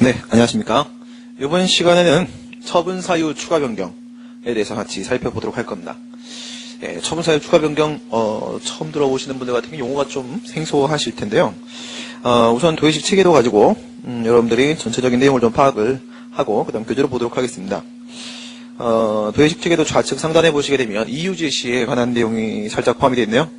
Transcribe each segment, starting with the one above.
네, 안녕하십니까. 이번 시간에는 처분 사유 추가 변경에 대해서 같이 살펴보도록 할 겁니다. 처분 사유 추가 변경 처음 들어보시는 분들 같은 경우 용어가 좀 생소하실 텐데요. 우선 도의식 체계도 가지고 여러분들이 전체적인 내용을 좀 파악을 하고 그다음 교재로 보도록 하겠습니다. 도의식 체계도 좌측 상단에 보시게 되면 이유 제시에 관한 내용이 살짝 포함이 되어 있네요.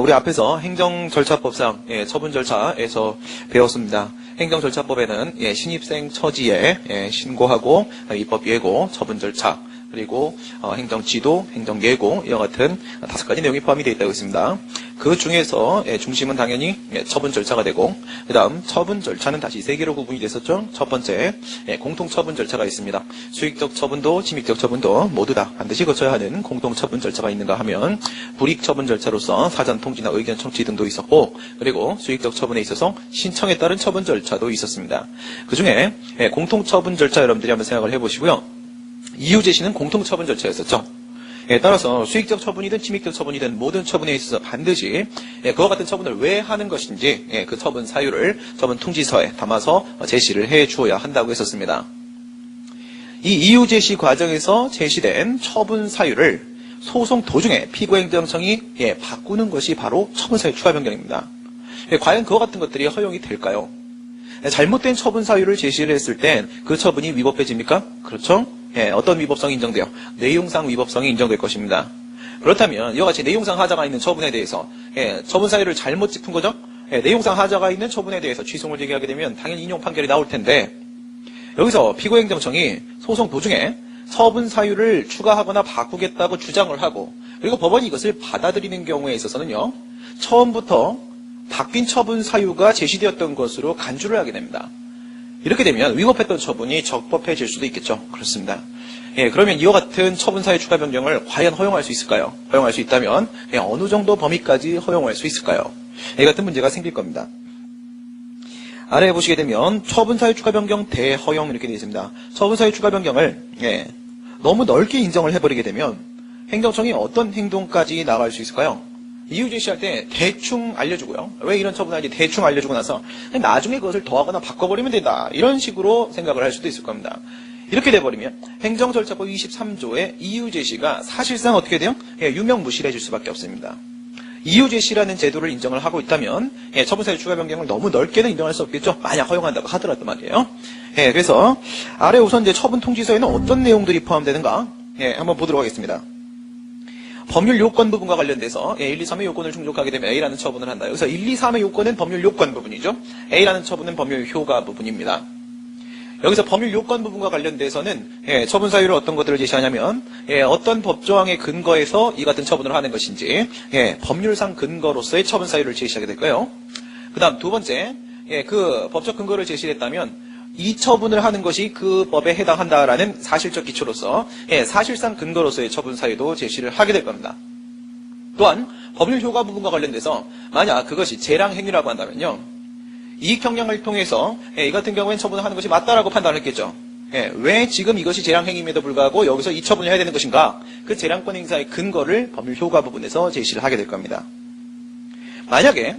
우리 앞에서 행정절차법상 처분 절차에서 배웠습니다. 행정절차법에는 신입생 처지에 신고하고 입법 예고, 처분 절차, 그리고 행정지도, 행정예고 이와 같은 5가지 내용이 포함이 되어 있다고 했습니다. 그 중에서 중심은 당연히 처분 절차가 되고 그 다음 처분 절차는 다시 3개로 구분이 됐었죠. 첫 번째 공통처분 절차가 있습니다. 수익적 처분도 침익적 처분도 모두 다 반드시 거쳐야 하는 공통처분 절차가 있는가 하면 불이익처분 절차로서 사전 통지나 의견 청취 등도 있었고 그리고 수익적 처분에 있어서 신청에 따른 처분 절차도 있었습니다. 그 중에 공통처분 절차 여러분들이 한번 생각을 해보시고요. 이유 제시는 공통처분 절차였었죠. 따라서 수익적 처분이든 침익적 처분이든 모든 처분에 있어서 반드시 그와 같은 처분을 왜 하는 것인지 그 처분 사유를 처분 통지서에 담아서 제시를 해 주어야 한다고 했었습니다. 이 이유 제시 과정에서 제시된 처분 사유를 소송 도중에 피고행정청이 바꾸는 것이 바로 처분 사유 추가 변경입니다. 과연 그와 같은 것들이 허용이 될까요? 잘못된 처분 사유를 제시를 했을 땐 그 처분이 위법해집니까? 그렇죠? 어떤 위법성이 인정돼요? 내용상 위법성이 인정될 것입니다. 그렇다면 이와 같이 내용상 하자가 있는 처분에 대해서 처분 사유를 잘못 짚은 거죠? 내용상 하자가 있는 처분에 대해서 취소를 제기하게 되면 당연히 인용 판결이 나올 텐데 여기서 피고행정청이 소송 도중에 처분 사유를 추가하거나 바꾸겠다고 주장을 하고 그리고 법원이 이것을 받아들이는 경우에 있어서는요. 처음부터 바뀐 처분 사유가 제시되었던 것으로 간주를 하게 됩니다. 이렇게 되면 위법했던 처분이 적법해질 수도 있겠죠. 그렇습니다. 그러면 이와 같은 처분 사유 추가 변경을 과연 허용할 수 있을까요? 허용할 수 있다면 어느 정도 범위까지 허용할 수 있을까요? 이 같은 문제가 생길 겁니다. 아래에 보시게 되면 처분 사유 추가 변경 대허용 이렇게 되어 있습니다. 처분 사유 추가 변경을 너무 넓게 인정을 해버리게 되면 행정청이 어떤 행동까지 나갈 수 있을까요? 이유 제시할 때 대충 알려주고요. 왜 이런 처분을 하는지 대충 알려주고 나서 나중에 그것을 더하거나 바꿔버리면 된다. 이런 식으로 생각을 할 수도 있을 겁니다. 이렇게 돼버리면 행정절차법 23조의 이유 제시가 사실상 어떻게 돼요? 유명무실해질 수밖에 없습니다. 이유 제시라는 제도를 인정을 하고 있다면 처분사유 추가 변경을 너무 넓게는 인정할 수 없겠죠. 만약 허용한다고 하더라도 말이에요. 그래서 아래 우선 이제 처분 통지서에는 어떤 내용들이 포함되는가 한번 보도록 하겠습니다. 법률 요건 부분과 관련돼서 1, 2, 3의 요건을 충족하게 되면 A라는 처분을 한다. 여기서 1, 2, 3의 요건은 법률 요건 부분이죠. A라는 처분은 법률 효과 부분입니다. 여기서 법률 요건 부분과 관련돼서는 처분 사유를 어떤 것들을 제시하냐면 어떤 법조항의 근거에서 이 같은 처분을 하는 것인지 법률상 근거로서의 처분 사유를 제시하게 될까요? 그 다음 두 번째 그 법적 근거를 제시했다면 이 처분을 하는 것이 그 법에 해당한다라는 사실적 기초로서 사실상 근거로서의 처분 사유도 제시를 하게 될 겁니다. 또한 법률 효과 부분과 관련돼서 만약 그것이 재량 행위라고 한다면요. 이익 경량을 통해서 이 같은 경우에는 처분을 하는 것이 맞다라고 판단을 했겠죠. 왜 지금 이것이 재량 행위임에도 불구하고 여기서 이 처분을 해야 되는 것인가? 그 재량권 행사의 근거를 법률 효과 부분에서 제시를 하게 될 겁니다. 만약에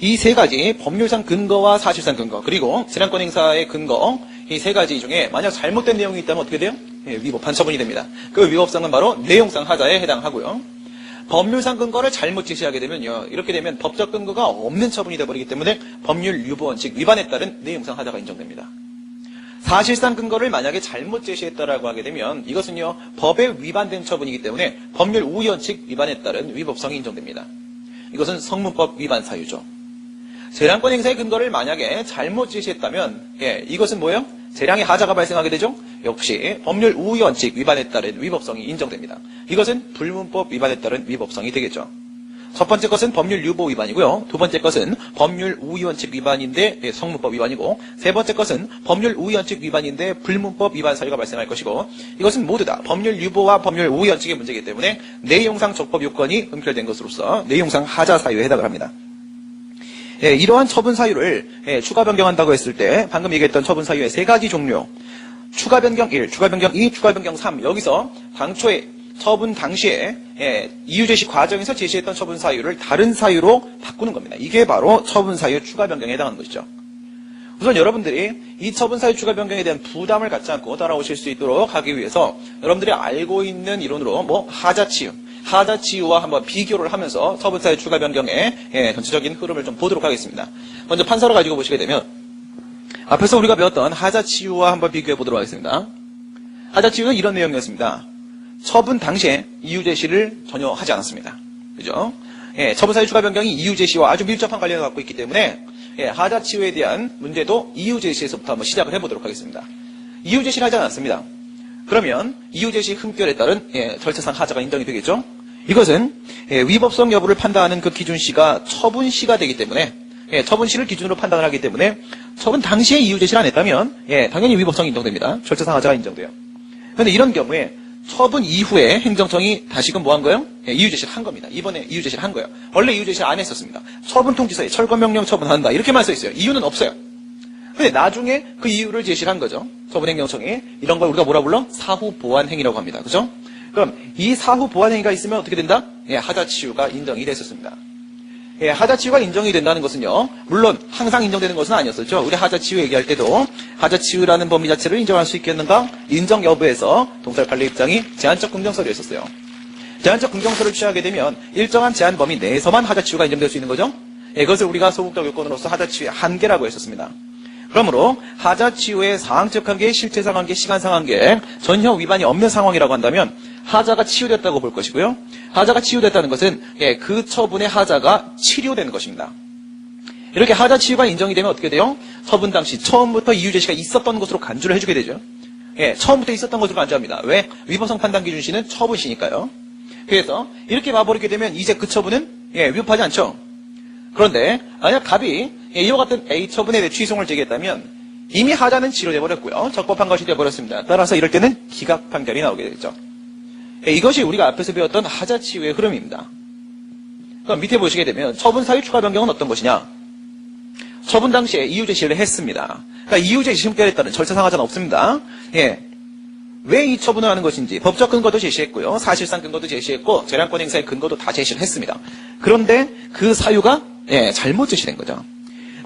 이 3가지 법률상 근거와 사실상 근거 그리고 재량권 행사의 근거 이 3가지 중에 만약 잘못된 내용이 있다면 어떻게 돼요? 위법한 처분이 됩니다. 그 위법성은 바로 내용상 하자에 해당하고요. 법률상 근거를 잘못 제시하게 되면요. 이렇게 되면 법적 근거가 없는 처분이 되어버리기 때문에 법률 유보 원칙 위반에 따른 내용상 하자가 인정됩니다. 사실상 근거를 만약에 잘못 제시했다라고 하게 되면 이것은요. 법에 위반된 처분이기 때문에 법률 우위 원칙 위반에 따른 위법성이 인정됩니다. 이것은 성문법 위반 사유죠. 재량권 행사의 근거를 만약에 잘못 제시했다면 이것은 뭐예요? 재량의 하자가 발생하게 되죠? 역시 법률 우위 원칙 위반에 따른 위법성이 인정됩니다. 이것은 불문법 위반에 따른 위법성이 되겠죠. 첫 번째 것은 법률 유보 위반이고요. 두 번째 것은 법률 우위 원칙 위반인데 성문법 위반이고 세 번째 것은 법률 우위 원칙 위반인데 불문법 위반 사유가 발생할 것이고 이것은 모두 다 법률 유보와 법률 우위 원칙의 문제이기 때문에 내용상 적법 요건이 음결된 것으로서 내용상 하자 사유에 해당을 합니다. 이러한 처분 사유를 추가 변경한다고 했을 때 방금 얘기했던 처분 사유의 3가지 종류 추가 변경 1, 추가 변경 2, 추가 변경 3 여기서 당초에 처분 당시에 이유 제시 과정에서 제시했던 처분 사유를 다른 사유로 바꾸는 겁니다. 이게 바로 처분 사유 추가 변경에 해당하는 것이죠. 우선 여러분들이 이 처분 사유 추가 변경에 대한 부담을 갖지 않고 따라오실 수 있도록 하기 위해서 여러분들이 알고 있는 이론으로 하자치유와 한번 비교를 하면서 처분 사유 추가 변경의 전체적인 흐름을 좀 보도록 하겠습니다. 먼저 판사로 가지고 보시게 되면 앞에서 우리가 배웠던 하자치유와 한번 비교해 보도록 하겠습니다. 하자치유는 이런 내용이었습니다. 처분 당시에 이유 제시를 전혀 하지 않았습니다. 그죠? 처분 사유 추가 변경이 이유 제시와 아주 밀접한 관련을 갖고 있기 때문에 하자치유에 대한 문제도 이유 제시에서부터 한번 시작을 해보도록 하겠습니다. 이유 제시를 하지 않았습니다. 그러면 이유 제시 흠결에 따른 절차상 하자가 인정이 되겠죠? 이것은 위법성 여부를 판단하는 그 기준시가 처분시가 되기 때문에 처분시를 기준으로 판단을 하기 때문에 처분 당시에 이유 제시를 안 했다면 당연히 위법성이 인정됩니다. 절차상 하자가 인정돼요. 그런데 이런 경우에 처분 이후에 행정청이 다시금 뭐 한 거예요? 이유 제시를 한 겁니다. 이번에 이유 제시를 한 거예요. 원래 이유 제시를 안 했었습니다. 처분 통지서에 철거명령 처분한다 이렇게만 써 있어요. 이유는 없어요. 근데 나중에 그 이유를 제시를 한 거죠. 처분행정청이. 이런 걸 우리가 뭐라 불러? 사후 보완 행위라고 합니다. 그죠? 그럼 이 사후 보완 행위가 있으면 어떻게 된다? 하자치유가 인정이 됐었습니다. 하자치유가 인정이 된다는 것은요, 물론 항상 인정되는 것은 아니었었죠. 우리 하자치유 얘기할 때도 하자치유라는 범위 자체를 인정할 수 있겠는가? 인정 여부에서 동사 판례 입장이 제한적 긍정설이었었어요. 제한적 긍정설을 취하게 되면 일정한 제한 범위 내에서만 하자치유가 인정될 수 있는 거죠. 그것을 우리가 소극적 요건으로서 하자치유의 한계라고 했었습니다. 그러므로 하자치유의 사항적 한계, 실체상 한계, 시간상 한계 전혀 위반이 없는 상황이라고 한다면 하자가 치유됐다고 볼 것이고요. 하자가 치유됐다는 것은 그 처분의 하자가 치료되는 것입니다. 이렇게 하자 치유가 인정이 되면 어떻게 돼요? 처분 당시 처음부터 이유 제시가 있었던 것으로 간주를 해주게 되죠. 처음부터 있었던 것으로 간주합니다. 왜? 위법성 판단 기준시는 처분시니까요. 그래서 이렇게 봐버리게 되면 이제 그 처분은 위법하지 않죠. 그런데 만약 갑이 이와 같은 A 처분에 대해 취소를 제기했다면 이미 하자는 치료돼 버렸고요. 적법한 것이 되어버렸습니다. 따라서 이럴 때는 기각 판결이 나오게 되겠죠. 이것이 우리가 앞에서 배웠던 하자치유의 흐름입니다. 그럼 밑에 보시게 되면 처분 사유 추가 변경은 어떤 것이냐? 처분 당시에 이유 제시를 했습니다. 그러니까 이유 제시 흠결에 따른 절차상 하자는 없습니다. 왜 이 처분을 하는 것인지 법적 근거도 제시했고요. 사실상 근거도 제시했고 재량권 행사의 근거도 다 제시를 했습니다. 그런데 그 사유가 잘못 제시된 거죠.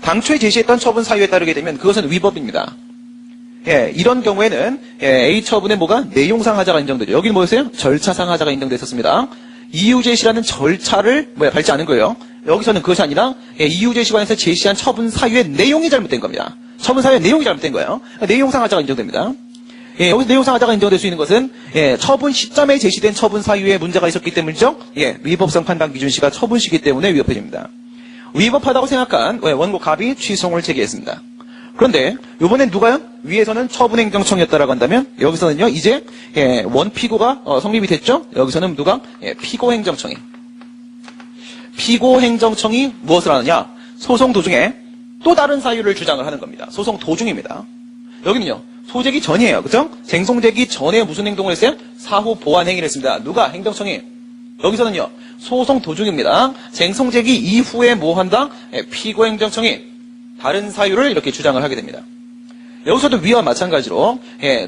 당초에 제시했던 처분 사유에 따르게 되면 그것은 위법입니다. 이런 경우에는 A 처분에 뭐가 내용상 하자가 인정되죠. 여기는 뭐였어요? 절차상 하자가 인정됐었습니다. 이유 제시라는 절차를 밟지 않은 거예요. 여기서는 그것이 아니라 이유 제시관에서 제시한 처분 사유의 내용이 잘못된 겁니다. 처분 사유의 내용이 잘못된 거예요. 내용상 하자가 인정됩니다. 여기서 내용상 하자가 인정될 수 있는 것은 처분 시점에 제시된 처분 사유에 문제가 있었기 때문이죠. 위법성 판단 기준시가 처분시기 때문에 위법해집니다. 위법하다고 생각한 원고 갑이 취소를 제기했습니다. 그런데 이번엔 누가요? 위에서는 처분행정청이었다라고 한다면 여기서는요 이제 원피고가 성립이 됐죠. 여기서는 누가? 피고행정청이. 피고행정청이 무엇을 하느냐? 소송 도중에 또 다른 사유를 주장을 하는 겁니다. 소송 도중입니다. 여기는요 소제기 전이에요. 그죠? 쟁송제기 전에 무슨 행동을 했어요? 사후 보완 행위를 했습니다. 누가? 행정청이. 여기서는요 소송 도중입니다. 쟁송제기 이후에 뭐 한다? 피고행정청이 다른 사유를 이렇게 주장을 하게 됩니다. 여기서도 위와 마찬가지로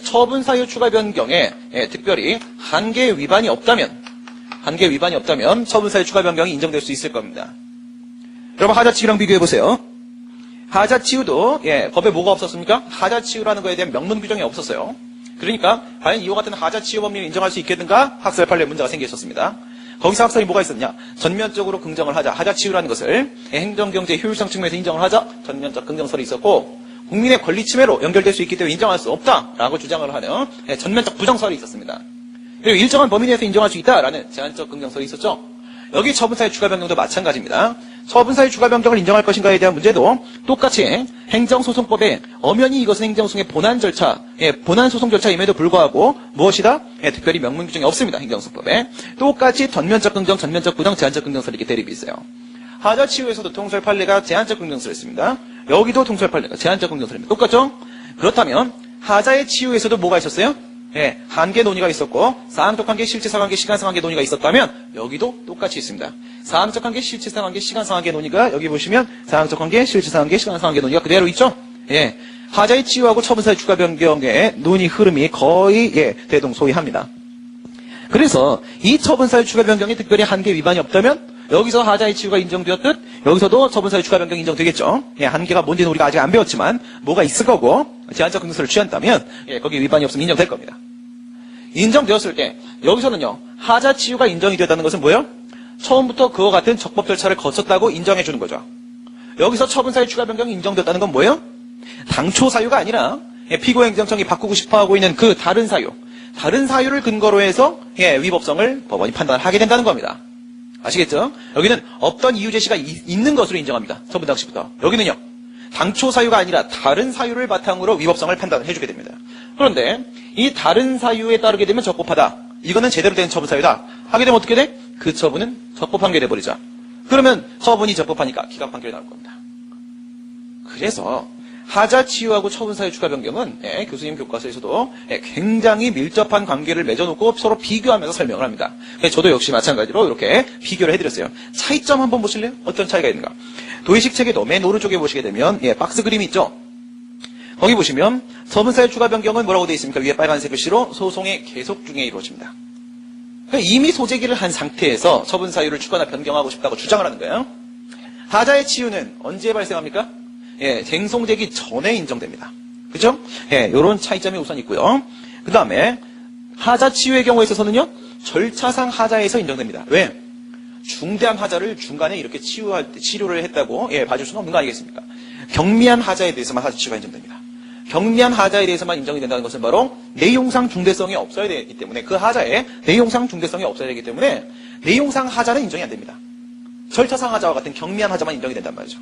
처분 사유 추가 변경에 특별히 한계 위반이 없다면 처분 사유 추가 변경이 인정될 수 있을 겁니다. 여러분 하자치유랑 비교해 보세요. 하자치유도 법에 뭐가 없었습니까? 하자치유라는 거에 대한 명문 규정이 없었어요. 그러니까 과연 이와 같은 하자치유 법리를 인정할 수 있겠는가? 학설 판례 문제가 생겼었습니다. 거기서 학설이 뭐가 있었냐? 전면적으로 긍정을 하자. 하자치유라는 것을 행정경제 효율성 측면에서 인정을 하자. 전면적 긍정설이 있었고 국민의 권리 침해로 연결될 수 있기 때문에 인정할 수 없다라고 주장을 하는 전면적 부정설이 있었습니다. 그리고 일정한 범위 내에서 인정할 수 있다라는 제한적 긍정설이 있었죠. 여기 처분사유 추가 변경도 마찬가지입니다. 처분사유 추가 변경을 인정할 것인가에 대한 문제도 똑같이 행정소송법에 엄연히 이것은 행정소송의 본안 절차, 본안 소송 절차임에도 불구하고 무엇이다? 특별히 명문 규정이 없습니다. 행정소송법에. 똑같이 전면적 긍정, 전면적 부정, 제한적 긍정설이 이렇게 대립이 있어요. 하자치유에서도 통설 판례가 제한적 긍정설을 했습니다. 여기도 통설 판례가 제한적 긍정설입니다. 똑같죠? 그렇다면 하자의 치유에서도 뭐가 있었어요? 한계 논의가 있었고 사항적 한계, 실체상 한계, 시간상 한계 논의가 있었다면 여기도 똑같이 있습니다. 사항적 한계, 실체상 한계, 시간상 한계 논의가 여기 보시면 사항적 한계, 실체상 한계, 시간상 한계 논의가 그대로 있죠. 하자의 치유하고 처분사유 추가 변경의 논의 흐름이 거의 대동소이합니다. 그래서 이 처분사유 추가 변경에 특별히 한계 위반이 없다면 여기서 하자의 치유가 인정되었듯 여기서도 처분사유 추가 변경이 인정되겠죠. 예, 한계가 뭔지는 우리가 아직 안 배웠지만 뭐가 있을 거고 제한적 근거를 취한다면 예, 거기에 위반이 없으면 인정될 겁니다. 인정되었을 때 여기서는요. 하자 치유가 인정이 되었다는 것은 뭐예요? 처음부터 그와 같은 적법 절차를 거쳤다고 인정해 주는 거죠. 여기서 처분사유 추가 변경이 인정되었다는 건 뭐예요? 당초 사유가 아니라 예, 피고행정청이 바꾸고 싶어하고 있는 그 다른 사유를 근거로 해서 예, 위법성을 법원이 판단하게 된다는 겁니다. 아시겠죠? 여기는 없던 이유 제시가 있는 것으로 인정합니다. 처분 당시부터. 여기는요. 당초 사유가 아니라 다른 사유를 바탕으로 위법성을 판단을 해주게 됩니다. 그런데 이 다른 사유에 따르게 되면 적법하다. 이거는 제대로 된 처분 사유다. 하게 되면 어떻게 돼? 그 처분은 적법 판결이 돼버리죠. 그러면 처분이 적법하니까 기각 판결이 나올 겁니다. 그래서 하자 치유하고 처분 사유 추가 변경은 예, 교수님 교과서에서도 예, 굉장히 밀접한 관계를 맺어놓고 서로 비교하면서 설명을 합니다. 저도 역시 마찬가지로 이렇게 비교를 해드렸어요. 차이점 한번 보실래요? 어떤 차이가 있는가? 도의식 책에도 맨 오른쪽에 보시게 되면 예, 박스 그림이 있죠. 거기 보시면 처분 사유 추가 변경은 뭐라고 되어 있습니까? 위에 빨간색 글씨로 소송의 계속 중에 이루어집니다. 그러니까 이미 소재기를 한 상태에서 처분 사유를 추가나 변경하고 싶다고 주장을 하는 거예요. 하자의 치유는 언제 발생합니까? 예, 쟁송되기 전에 인정됩니다. 그죠? 예, 요런 차이점이 우선 있고요. 그 다음에 하자 치유의 경우에 있어서는요, 절차상 하자에서 인정됩니다. 왜? 중대한 하자를 중간에 이렇게 치료를 했다고 예, 봐줄 수는 없는 거 아니겠습니까? 경미한 하자에 대해서만 하자 치유가 인정됩니다. 경미한 하자에 대해서만 인정이 된다는 것은 바로 내용상 중대성이 없어야 되기 때문에 그 하자에 내용상 중대성이 없어야 되기 때문에 내용상 하자는 인정이 안 됩니다. 절차상 하자와 같은 경미한 하자만 인정이 된단 말이죠.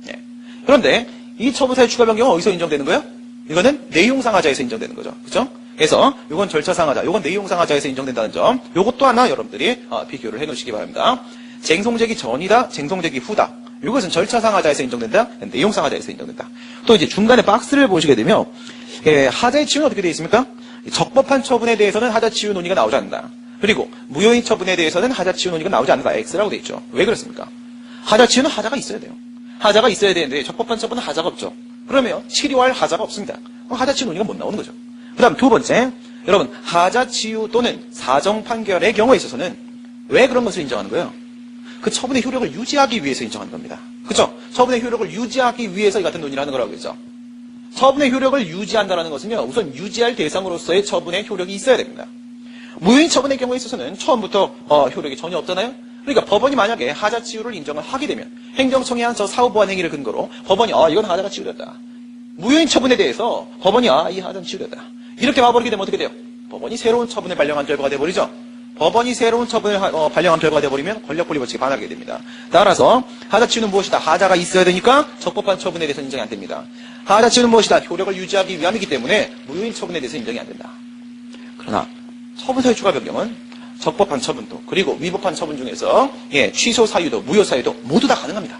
예. 그런데 이 처분사유 추가 변경은 어디서 인정되는 거예요? 이거는 내용상 하자에서 인정되는 거죠. 그렇죠? 그래서 이건 절차상 하자, 이건 내용상 하자에서 인정된다는 점, 요것도 하나 여러분들이 비교를 해놓으시기 바랍니다. 쟁송되기 전이다, 쟁송되기 후다. 이것은 절차상 하자에서 인정된다, 내용상 하자에서 인정된다. 또 이제 중간에 박스를 보시게 되면 예, 하자의 치유는 어떻게 되어 있습니까? 적법한 처분에 대해서는 하자 치유 논의가 나오지 않는다. 그리고 무효인 처분에 대해서는 하자 치유 논의가 나오지 않는다. X라고 되어 있죠. 왜 그렇습니까? 하자 치유는 하자가 있어야 돼요. 하자가 있어야 되는데 적법한 처분은 하자가 없죠. 그러면 치료할 하자가 없습니다. 그럼 하자 치유 논의가 못 나오는 거죠. 그 다음 두 번째, 여러분 하자 치유 또는 사정 판결의 경우에 있어서는 왜 그런 것을 인정하는 거예요? 그 처분의 효력을 유지하기 위해서 인정하는 겁니다. 그렇죠? 처분의 효력을 유지하기 위해서 이 같은 논의를 하는 거라고 그랬죠. 처분의 효력을 유지한다는 것은요, 우선 유지할 대상으로서의 처분의 효력이 있어야 됩니다. 무효인 처분의 경우에 있어서는 처음부터 효력이 전혀 없잖아요. 그러니까 법원이 만약에 하자 치유를 인정을 하게 되면 행정청이 한 저 사후 보완 행위를 근거로 법원이 이건 하자가 치유됐다. 무효인 처분에 대해서 법원이 이 하자는 치유됐다. 이렇게 봐버리게 되면 어떻게 돼요? 법원이 새로운 처분을 발령한 결과가 돼버리죠. 법원이 새로운 처분을 발령한 결과가 돼버리면 권력분리 법칙이 반하게 됩니다. 따라서 하자 치유는 무엇이다? 하자가 있어야 되니까 적법한 처분에 대해서 인정이 안 됩니다. 하자 치유는 무엇이다? 효력을 유지하기 위함이기 때문에 무효인 처분에 대해서 인정이 안 된다. 그러나 처분사유 추가 변경은 적법한 처분도 그리고 위법한 처분 중에서 예, 취소 사유도 무효 사유도 모두 다 가능합니다.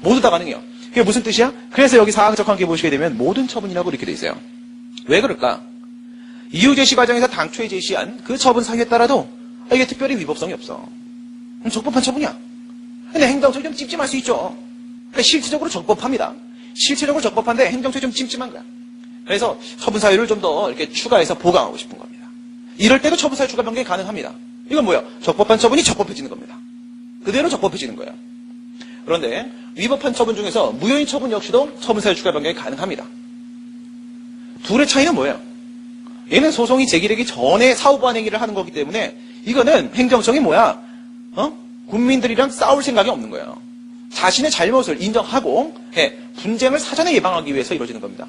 모두 다 가능해요. 그게 무슨 뜻이야? 그래서 여기 사항적 관계 보시게 되면 모든 처분이라고 이렇게 돼 있어요. 왜 그럴까? 이유 제시 과정에서 당초에 제시한 그 처분 사유에 따라도 이게 특별히 위법성이 없어. 적법한 처분이야. 근데 행정처이 좀 찜찜할 수 있죠. 그러니까 실질적으로 적법합니다. 실질적으로 적법한데 행정처이 좀 찜찜한 거야. 그래서 처분 사유를 좀 더 이렇게 추가해서 보강하고 싶은 겁니다. 이럴 때도 처분사유 추가 변경이 가능합니다. 이건 뭐예요? 적법한 처분이 적법해지는 겁니다. 그대로 적법해지는 거예요. 그런데 위법한 처분 중에서 무효인 처분 역시도 처분사유 추가 변경이 가능합니다. 둘의 차이는 뭐예요? 얘는 소송이 제기되기 전에 사후보완 행위를 하는 거기 때문에 이거는 행정청이 뭐야? 국민들이랑 싸울 생각이 없는 거예요. 자신의 잘못을 인정하고 분쟁을 사전에 예방하기 위해서 이루어지는 겁니다.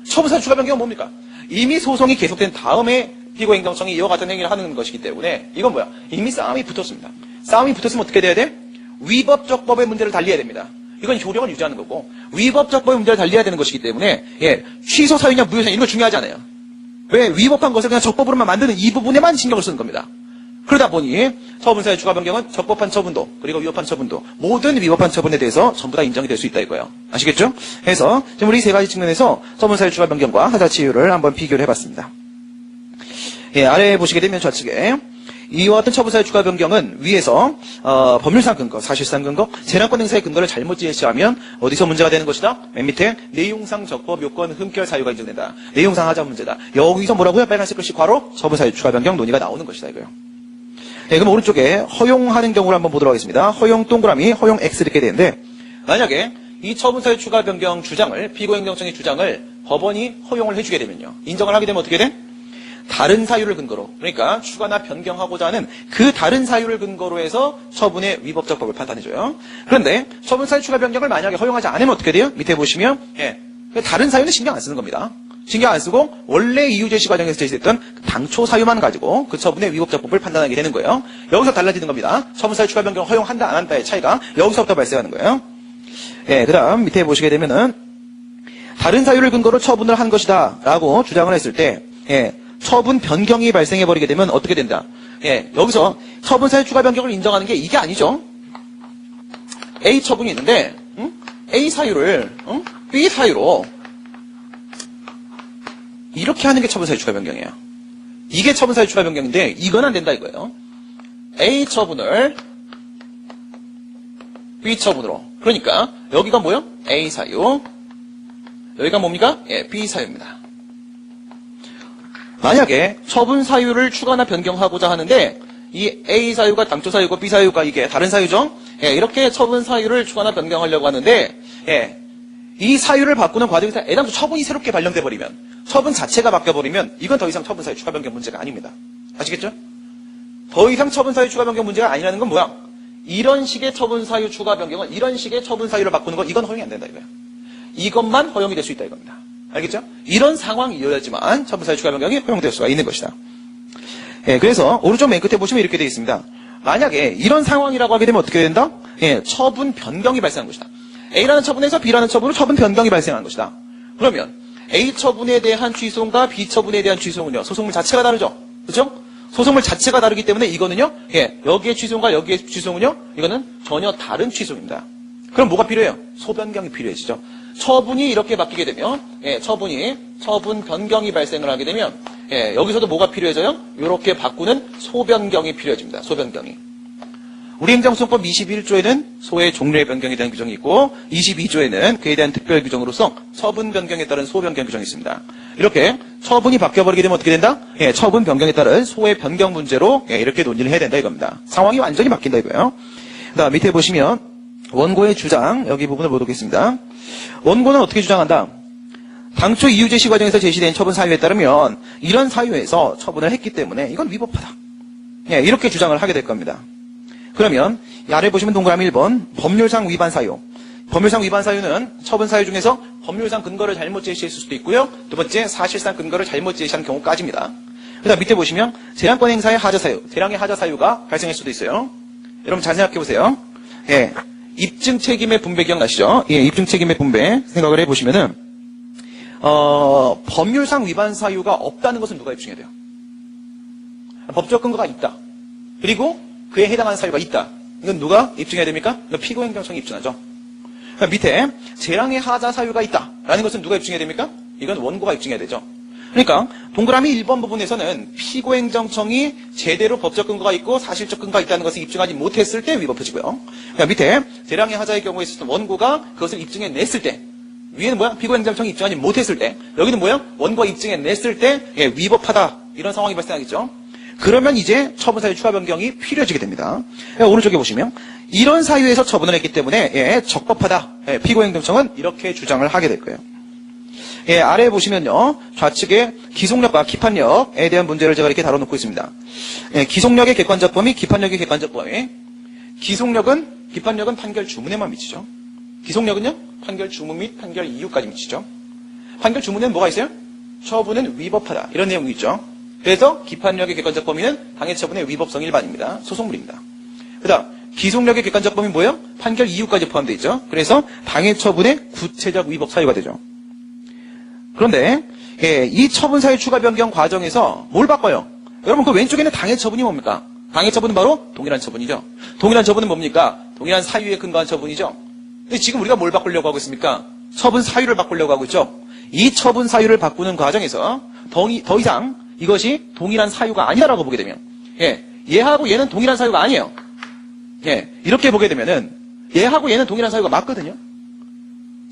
처분사유 추가 변경은 뭡니까? 이미 소송이 계속된 다음에 피고행정청이 이와 같은 행위를 하는 것이기 때문에 이건 뭐야? 이미 싸움이 붙었습니다. 싸움이 붙었으면 어떻게 돼야 돼? 위법적법의 문제를 달리해야 됩니다. 이건 효력을 유지하는 거고 위법적법의 문제를 달리해야 되는 것이기 때문에 취소 사유냐 무효 사유 이런 거 중요하지 않아요. 왜? 위법한 것을 그냥 적법으로만 만드는 이 부분에만 신경을 쓰는 겁니다. 그러다 보니 처분사유 추가 변경은 적법한 처분도 그리고 위법한 처분도 모든 위법한 처분에 대해서 전부 다 인정이 될 수 있다 이거예요. 아시겠죠? 그래서 지금 우리 세 가지 측면에서 처분사유 추가 변경과 하자 치유를 한번 비교를 해봤습니다. 아래에 보시게 되면 좌측에 이와 같은 처분사유 추가 변경은 위에서 법률상 근거, 사실상 근거, 재량권 행사의 근거를 잘못 제시하면 어디서 문제가 되는 것이다? 맨 밑에 내용상 적법 요건 흠결 사유가 인정된다. 내용상 하자 문제다. 여기서 뭐라고요? 빨간색 글씨 괄호 처분사유 추가 변경 논의가 나오는 것이다 이거요. 예, 그럼 오른쪽에 허용하는 경우를 한번 보도록 하겠습니다. 허용 동그라미, 허용 X 이렇게 되는데, 만약에 이 처분사유 추가 변경 주장을, 피고행정청의 주장을 법원이 허용을 해주게 되면요. 인정을 하게 되면 어떻게 돼? 다른 사유를 근거로, 그러니까 추가나 변경하고자 하는 그 다른 사유를 근거로 해서 처분의 위법적법을 판단해줘요. 그런데 처분사유 추가 변경을 만약에 허용하지 않으면 어떻게 돼요? 밑에 보시면, 예, 다른 사유는 신경 안 쓰는 겁니다. 신경 안 쓰고 원래 이유 제시 과정에서 제시됐던 당초 사유만 가지고 그 처분의 위법적법을 판단하게 되는 거예요. 여기서 달라지는 겁니다. 처분사유 추가 변경 허용한다 안 한다의 차이가 여기서부터 발생하는 거예요. 예, 그다음 밑에 보시게 되면은 다른 사유를 근거로 처분을 한 것이다라고 주장을 했을 때, 예, 처분 변경이 발생해 버리게 되면 어떻게 된다? 예, 여기서 처분사유 추가 변경을 인정하는 게 이게 아니죠. A 처분이 있는데, A 사유를 B 사유로 이렇게 하는 게 처분사유 추가 변경이에요. 이게 처분사유 추가 변경인데 이건 안 된다 이거예요. A 처분을 B 처분으로. 그러니까 여기가 뭐요? A 사유. 여기가 뭡니까? 예, B 사유입니다. 만약에 처분 사유를 추가나 변경하고자 하는데 이 A 사유가 당초 사유고 B 사유가 이게 다른 사유죠? 예, 이렇게 처분 사유를 추가나 변경하려고 하는데, 예, 이 사유를 바꾸는 과정에서 애당초 처분이 새롭게 발령돼 버리면, 처분 자체가 바뀌어버리면 이건 더 이상 처분 사유 추가 변경 문제가 아닙니다. 아시겠죠? 더 이상 처분 사유 추가 변경 문제가 아니라는 건 뭐야? 이런 식의 처분 사유 추가 변경은, 이런 식의 처분 사유를 바꾸는 건 이건 허용이 안 된다 이거야. 이것만 허용이 될 수 있다 이겁니다. 알겠죠? 이런 상황이 이어야지만 처분 사유 추가 변경이 허용될 수가 있는 것이다. 예, 그래서 오른쪽 맨 끝에 보시면 이렇게 되어 있습니다. 만약에 이런 상황이라고 하게 되면 어떻게 된다? 예, 처분 변경이 발생한 것이다. A라는 처분에서 B라는 처분으로 처분 변경이 발생한 것이다. 그러면 A 처분에 대한 취소과 B 처분에 대한 취소는요, 소송물 자체가 다르죠? 그렇죠? 소송물 자체가 다르기 때문에 이거는요, 예, 여기에 취소과 여기에 취소는요, 이거는 전혀 다른 취소입니다. 그럼 뭐가 필요해요? 소변경이 필요해지죠. 처분이 이렇게 바뀌게 되면, 예, 처분 변경이 발생을 하게 되면, 예, 여기서도 뭐가 필요해져요? 이렇게 바꾸는 소변경이 필요해집니다. 소변경이. 우리 행정소송법 21조에는 소의 종류의 변경에 대한 규정이 있고 22조에는 그에 대한 특별 규정으로서 처분 변경에 따른 소 변경 규정이 있습니다. 이렇게 처분이 바뀌어버리게 되면 어떻게 된다? 예, 처분 변경에 따른 소의 변경 문제로, 예, 이렇게 논의를 해야 된다 이겁니다. 상황이 완전히 바뀐다 이거예요. 그다음 밑에 보시면 원고의 주장, 여기 부분을 보도록 원고는 어떻게 주장한다? 당초 이유 제시 과정에서 제시된 처분 사유에 따르면 이런 사유에서 처분을 했기 때문에 이건 위법하다. 예, 이렇게 주장을 하게 될 겁니다. 그러면 아래 보시면 동그라미 1번 법률상 위반 사유. 법률상 위반 사유는 처분 사유 중에서 법률상 근거를 잘못 제시했을 수도 있고요. 두 번째, 사실상 근거를 잘못 제시한 경우까지입니다. 그다음 밑에 보시면 재량권 행사의 하자 사유, 재량의 하자 사유가 발생할 수도 있어요. 여러분 잘 생각해 보세요. 예, 입증 책임의 분배 기억나시죠? 예, 입증 책임의 분배 생각을 해보시면은 법률상 위반 사유가 없다는 것은 누가 입증해야 돼요? 법적 근거가 있다. 그리고 그에 해당하는 사유가 있다. 이건 누가 입증해야 됩니까? 이건 피고행정청이 입증하죠. 그러니까 밑에 재량의 하자 사유가 있다라는 것은 누가 입증해야 됩니까? 이건 원고가 입증해야 되죠. 그러니까 동그라미 1번 부분에서는 피고행정청이 제대로 법적 근거가 있고 사실적 근거가 있다는 것을 입증하지 못했을 때 위법해지고요. 그러니까 밑에 재량의 하자의 경우에 있어서 원고가 그것을 입증해냈을 때, 위에는 뭐야? 피고행정청이 입증하지 못했을 때, 여기는 뭐야? 원고가 입증해냈을 때, 예, 위법하다 이런 상황이 발생하겠죠. 그러면 이제 처분사유 추가 변경이 필요해지게 됩니다. 오른쪽에 보시면 이런 사유에서 처분을 했기 때문에, 예, 적법하다. 예, 피고행정청은 이렇게 주장을 하게 될 거예요. 예, 아래에 보시면요, 좌측에 기속력과 기판력에 대한 문제를 제가 이렇게 다뤄놓고 있습니다. 예, 기속력의 객관적 범위, 기판력의 객관적 범위. 기판력은 판결 주문에만 미치죠. 기속력은요, 판결 주문 및 판결 이유까지 미치죠. 판결 주문에는 뭐가 있어요? 처분은 위법하다 이런 내용이 있죠. 그래서 기판력의 객관적 범위는 당해 처분의 위법성 일반입니다. 소송물입니다. 그다음 기속력의 객관적 범위는 뭐예요? 판결 이유까지 포함되어 있죠. 그래서 당해 처분의 구체적 위법 사유가 되죠. 그런데, 예, 이 처분 사유 추가 변경 과정에서 뭘 바꿔요? 여러분 그 왼쪽에는 당해 처분이 뭡니까? 당해 처분은 바로 동일한 처분이죠. 동일한 처분은 뭡니까? 동일한 사유에 근거한 처분이죠. 근데 지금 우리가 뭘 바꾸려고 하고 있습니까? 처분 사유를 바꾸려고 하고 있죠. 이 처분 사유를 바꾸는 과정에서 더 이상 이것이 동일한 사유가 아니다라고 보게 되면, 예, 얘하고 얘는 동일한 사유가 아니에요. 예, 이렇게 보게 되면은 얘하고 얘는 동일한 사유가 맞거든요.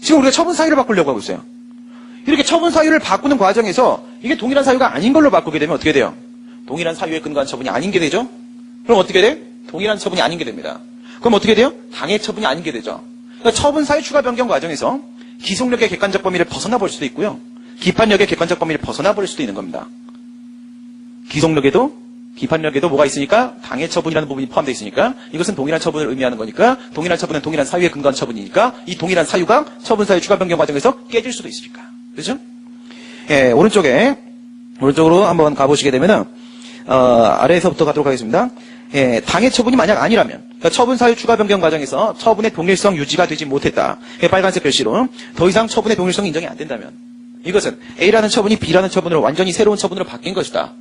지금 우리가 처분 사유를 바꾸려고 하고 있어요. 이렇게 처분 사유를 바꾸는 과정에서 이게 동일한 사유가 아닌 걸로 바꾸게 되면 어떻게 돼요? 동일한 사유에 근거한 처분이 아닌 게 되죠. 그럼 어떻게 돼? 동일한 처분이 아닌 게 됩니다. 그럼 어떻게 돼요? 당해 처분이 아닌 게 되죠. 그러니까 처분 사유 추가 변경 과정에서 기속력의 객관적 범위를 벗어나 볼 수도 있고요. 기판력의 객관적 범위를 벗어나 볼 수도 있는 겁니다. 기속력에도 기판력에도 뭐가 있으니까 당해 처분이라는 부분이 포함되어 있으니까 이것은 동일한 처분을 의미하는 거니까 동일한 처분은 동일한 사유에 근거한 처분이니까 이 동일한 사유가 처분 사유 추가 변경 과정에서 깨질 수도 있으니까. 그렇죠? 예, 오른쪽으로 한번 가보시게 되면은 아래에서부터 가도록 하겠습니다. 예, 당해 처분이 만약 아니라면 그러니까 처분 사유 추가 변경 과정에서 처분의 동일성 유지가 되지 못했다. 빨간색 글씨로 더 이상 처분의 동일성이 인정이 안 된다면 이것은 A라는 처분이 B라는 처분으로 완전히 새로운 처분으로 바뀐 것이다.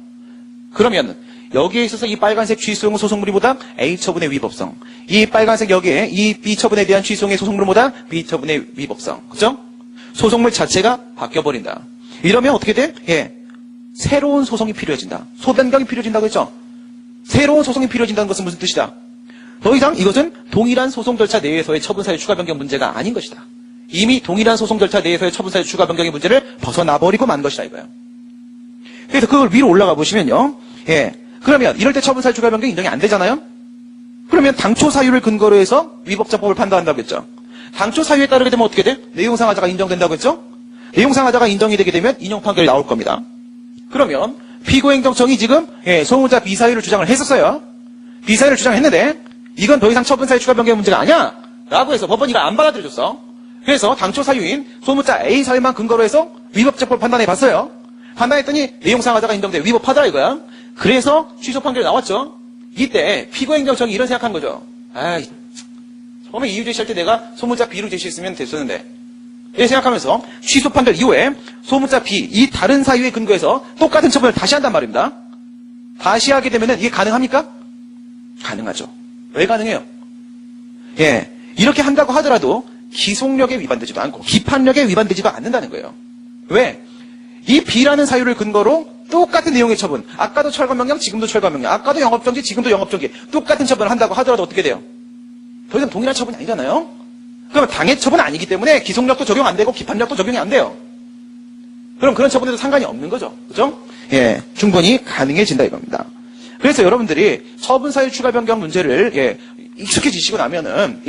그러면 여기에 있어서 이 빨간색 취소용 소송물이보다 A 처분의 위법성, 이 빨간색 여기에 이 B 처분에 대한 취소용의 소송물보다 B 처분의 위법성, 그죠? 소송물 자체가 바뀌어버린다. 이러면 어떻게 돼? 예, 새로운 소송이 필요해진다. 소변경이 필요해진다고 했죠? 새로운 소송이 필요해진다는 것은 무슨 뜻이다? 더 이상 이것은 동일한 소송 절차 내에서의 처분사유 추가 변경 문제가 아닌 것이다. 이미 동일한 소송 절차 내에서의 처분사유 추가 변경의 문제를 벗어나버리고 만 것이다 이거예요. 그래서 그걸 위로 올라가 보시면요. 예. 그러면 이럴 때 처분사유 추가 변경이 인정이 안 되잖아요? 그러면 당초 사유를 근거로 해서 위법자법을 판단한다고 했죠. 당초 사유에 따르게 되면 어떻게 돼? 내용상하자가 인정된다고 했죠? 내용상하자가 인정이 되게 되면 인용 판결이 나올 겁니다. 그러면 피고행정청이 지금 소송자 B 사유를 주장을 했었어요. B 사유를 주장했는데 이건 더 이상 처분사유 추가 변경 문제가 아니야 라고 해서 법원이 이걸 안 받아들여줬어. 그래서 당초 사유인 소문자 A 사유만 근거로 해서 위법자법을 판단해봤어요. 판단했더니 내용상하자가 인정돼 위법하다 이거야. 그래서 취소 판결이 나왔죠. 이때 피고행정청이 이런 생각한 거죠. 아이, 처음에 이유 제시할 때 내가 소문자 B로 제시했으면 됐었는데 이렇게 생각하면서 취소 판결 이후에 소문자 B, 이 다른 사유에 근거해서 똑같은 처분을 다시 한단 말입니다. 다시 하게 되면 이게 가능합니까? 가능하죠. 왜 가능해요? 예, 이렇게 한다고 하더라도 기속력에 위반되지도 않고 기판력에 위반되지도 않는다는 거예요. 왜? 이 B라는 사유를 근거로 똑같은 내용의 처분, 아까도 철거명령, 지금도 철거명령, 아까도 영업정지, 지금도 영업정지, 똑같은 처분을 한다고 하더라도 어떻게 돼요? 더 이상 동일한 처분이 아니잖아요? 그러면 당해 처분은 아니기 때문에 기속력도 적용 안 되고 기판력도 적용이 안 돼요. 그럼 그런 처분에도 상관이 없는 거죠. 그죠? 예, 충분히 가능해진다 이겁니다. 그래서 여러분들이 처분 사유 추가 변경 문제를 익숙해지시고 나면은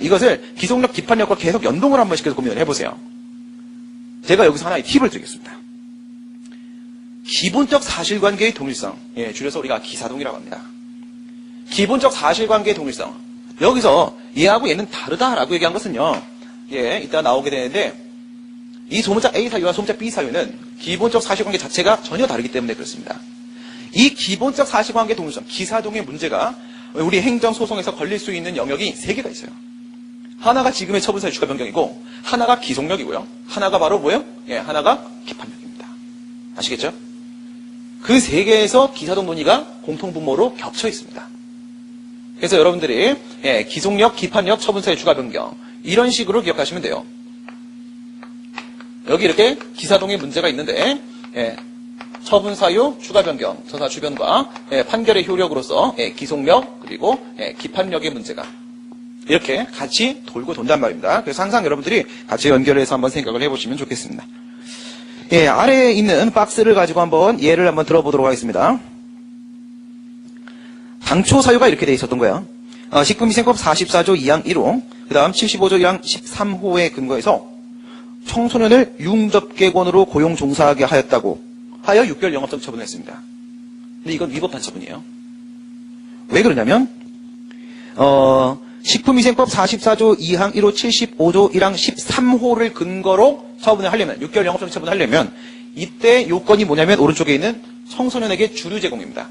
이것을 기속력, 기판력과 계속 연동을 한번 시켜서 고민을 해보세요. 제가 여기서 하나의 팁을 드리겠습니다. 기본적 사실관계의 동일성, 줄여서 우리가 기사동이라고 합니다. 기본적 사실관계의 동일성. 여기서 얘하고 얘는 다르다라고 얘기한 것은요. 이따 나오게 되는데 이 소문자 A 사유와 소문자 B 사유는 기본적 사실관계 자체가 전혀 다르기 때문에 그렇습니다. 이 기본적 사실관계 동일성, 기사동의 문제가 우리 행정소송에서 걸릴 수 있는 영역이 3개가 있어요. 하나가 지금의 처분사유 추가 변경이고 하나가 기속력이고요. 하나가 바로 뭐예요? 하나가 기판력입니다. 아시겠죠? 그 3개에서 기사동 논의가 공통분모로 겹쳐 있습니다. 그래서 여러분들이 기속력, 기판력, 처분사유 추가 변경 이런 식으로 기억하시면 돼요. 여기 이렇게 기사동의 문제가 있는데 처분사유 추가 변경, 저사 주변과 판결의 효력으로서 기속력 그리고 기판력의 문제가 이렇게 같이 돌고 돈단 말입니다. 그래서 항상 여러분들이 같이 연결해서 한번 생각을 해보시면 좋겠습니다. 아래에 있는 박스를 가지고 한번 예를 한번 들어보도록 하겠습니다. 당초 사유가 이렇게 돼 있었던 거야. 식품위생법 44조 2항 1호, 그 다음 75조 1항 13호에 근거해서 청소년을 융접객원으로 고용 종사하게 하였다고 하여 6개월 영업정 처분을 했습니다. 근데 이건 위법한 처분이에요. 왜 그러냐면 식품위생법 44조 2항 1호 75조 1항 13호를 근거로 처분을 하려면 6개월 영업정 처분을 하려면 이때 요건이 뭐냐면 오른쪽에 있는 청소년에게 주류 제공입니다.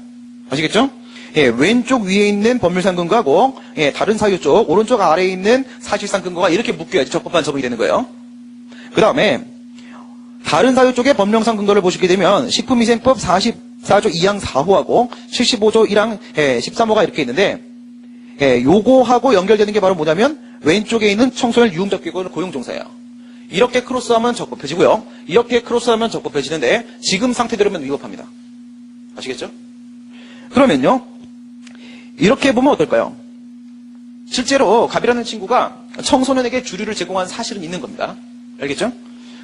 아시겠죠? 왼쪽 위에 있는 법률상 근거하고 다른 사유 쪽 오른쪽 아래에 있는 사실상 근거가 이렇게 묶여야지 적법한 처분이 되는 거예요. 그 다음에 다른 사유 쪽에 법령상 근거를 보시게 되면 식품위생법 44조 2항 4호하고 75조 1항 13호가 이렇게 있는데 요거하고 연결되는 게 바로 뭐냐면 왼쪽에 있는 청소년 유흥접객원을 고용종사예요. 이렇게 크로스하면 적법해지고요. 이렇게 크로스하면 적법해지는데 지금 상태대로면 위법합니다. 아시겠죠? 그러면요. 이렇게 보면 어떨까요? 실제로 갑이라는 친구가 청소년에게 주류를 제공한 사실은 있는 겁니다. 알겠죠?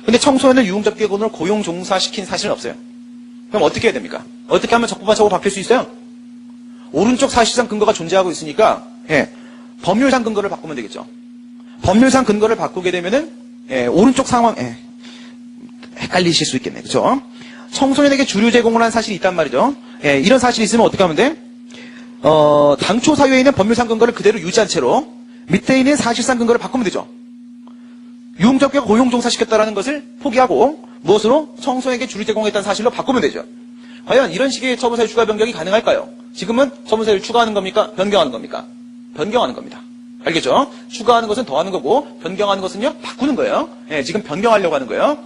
근데 청소년을 유흥접객원으로 고용종사시킨 사실은 없어요. 그럼 어떻게 해야 됩니까? 어떻게 하면 적법한 처우가 바뀔 수 있어요? 오른쪽 사실상 근거가 존재하고 있으니까, 법률상 근거를 바꾸면 되겠죠. 법률상 근거를 바꾸게 되면은, 오른쪽 상황, 헷갈리실 수 있겠네. 그죠? 청소년에게 주류 제공을 한 사실이 있단 말이죠. 이런 사실이 있으면 어떻게 하면 돼? 당초 사유에 있는 법률상 근거를 그대로 유지한 채로 밑에 있는 사실상 근거를 바꾸면 되죠. 유흥접객을 고용종사시켰다라는 것을 포기하고 무엇으로? 청소년에게 주류 제공했다는 사실로 바꾸면 되죠. 과연 이런 식의 처분사유 추가 변경이 가능할까요? 지금은 처분사유를 추가하는 겁니까? 변경하는 겁니까? 변경하는 겁니다. 알겠죠? 추가하는 것은 더하는 거고 변경하는 것은요? 바꾸는 거예요. 지금 변경하려고 하는 거예요.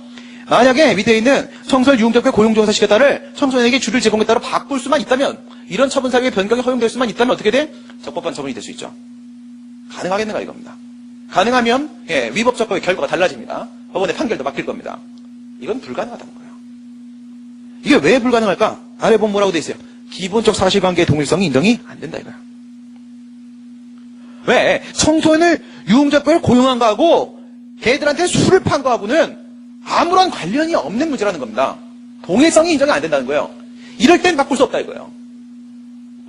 만약에 밑에 있는 청소년 유흥접객 고용종사시켰다를 청소년에게 주류를 제공했다로 바꿀 수만 있다면 이런 처분사유의 변경이 허용될 수만 있다면 어떻게 돼? 적법한 처분이 될 수 있죠. 가능하겠는가 이겁니다. 가능하면 위법적법의 결과가 달라집니다. 법원의 판결도 바뀔 겁니다. 이건 불가능하다는 거예요. 이게 왜 불가능할까? 아래 보면 뭐라고 돼 있어요? 기본적 사실관계의 동일성이 인정이 안 된다 이거야. 왜? 청소년을 유흥접객을 고용한 거하고 걔들한테 술을 판 거하고는 아무런 관련이 없는 문제라는 겁니다. 동일성이 인정이 안 된다는 거예요. 이럴 땐 바꿀 수 없다 이거예요.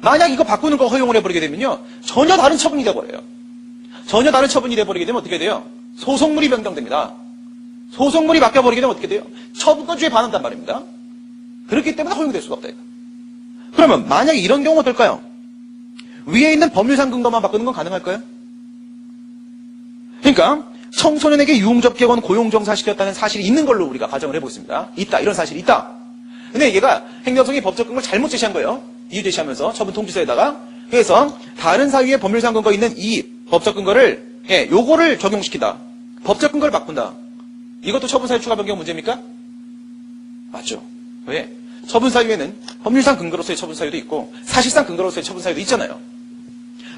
만약 이거 바꾸는 거 허용을 해버리게 되면요. 전혀 다른 처분이 돼버려요. 전혀 다른 처분이 돼버리게 되면 어떻게 돼요? 소송물이 변경됩니다. 소송물이 바뀌어버리게 되면 어떻게 돼요? 처분권주에 반한단 말입니다. 그렇기 때문에 허용될 수가 없다 이거. 그러면 만약에 이런 경우 어떨까요? 위에 있는 법률상 근거만 바꾸는 건 가능할까요? 그러니까 청소년에게 유흥접객원 고용종사시켰다는 사실이 있는 걸로 우리가 가정을 해보겠습니다. 있다. 이런 사실이 있다. 근데 얘가 행정성이 법적 근거를 잘못 제시한 거예요. 이유 제시하면서 처분 통지서에다가. 그래서 다른 사유에 법률상 근거 있는 이 법적 근거를 요거를 적용시킨다. 법적 근거를 바꾼다. 이것도 처분사유 추가 변경 문제입니까? 맞죠. 왜? 처분사유에는 법률상 근거로서의 처분사유도 있고 사실상 근거로서의 처분사유도 있잖아요.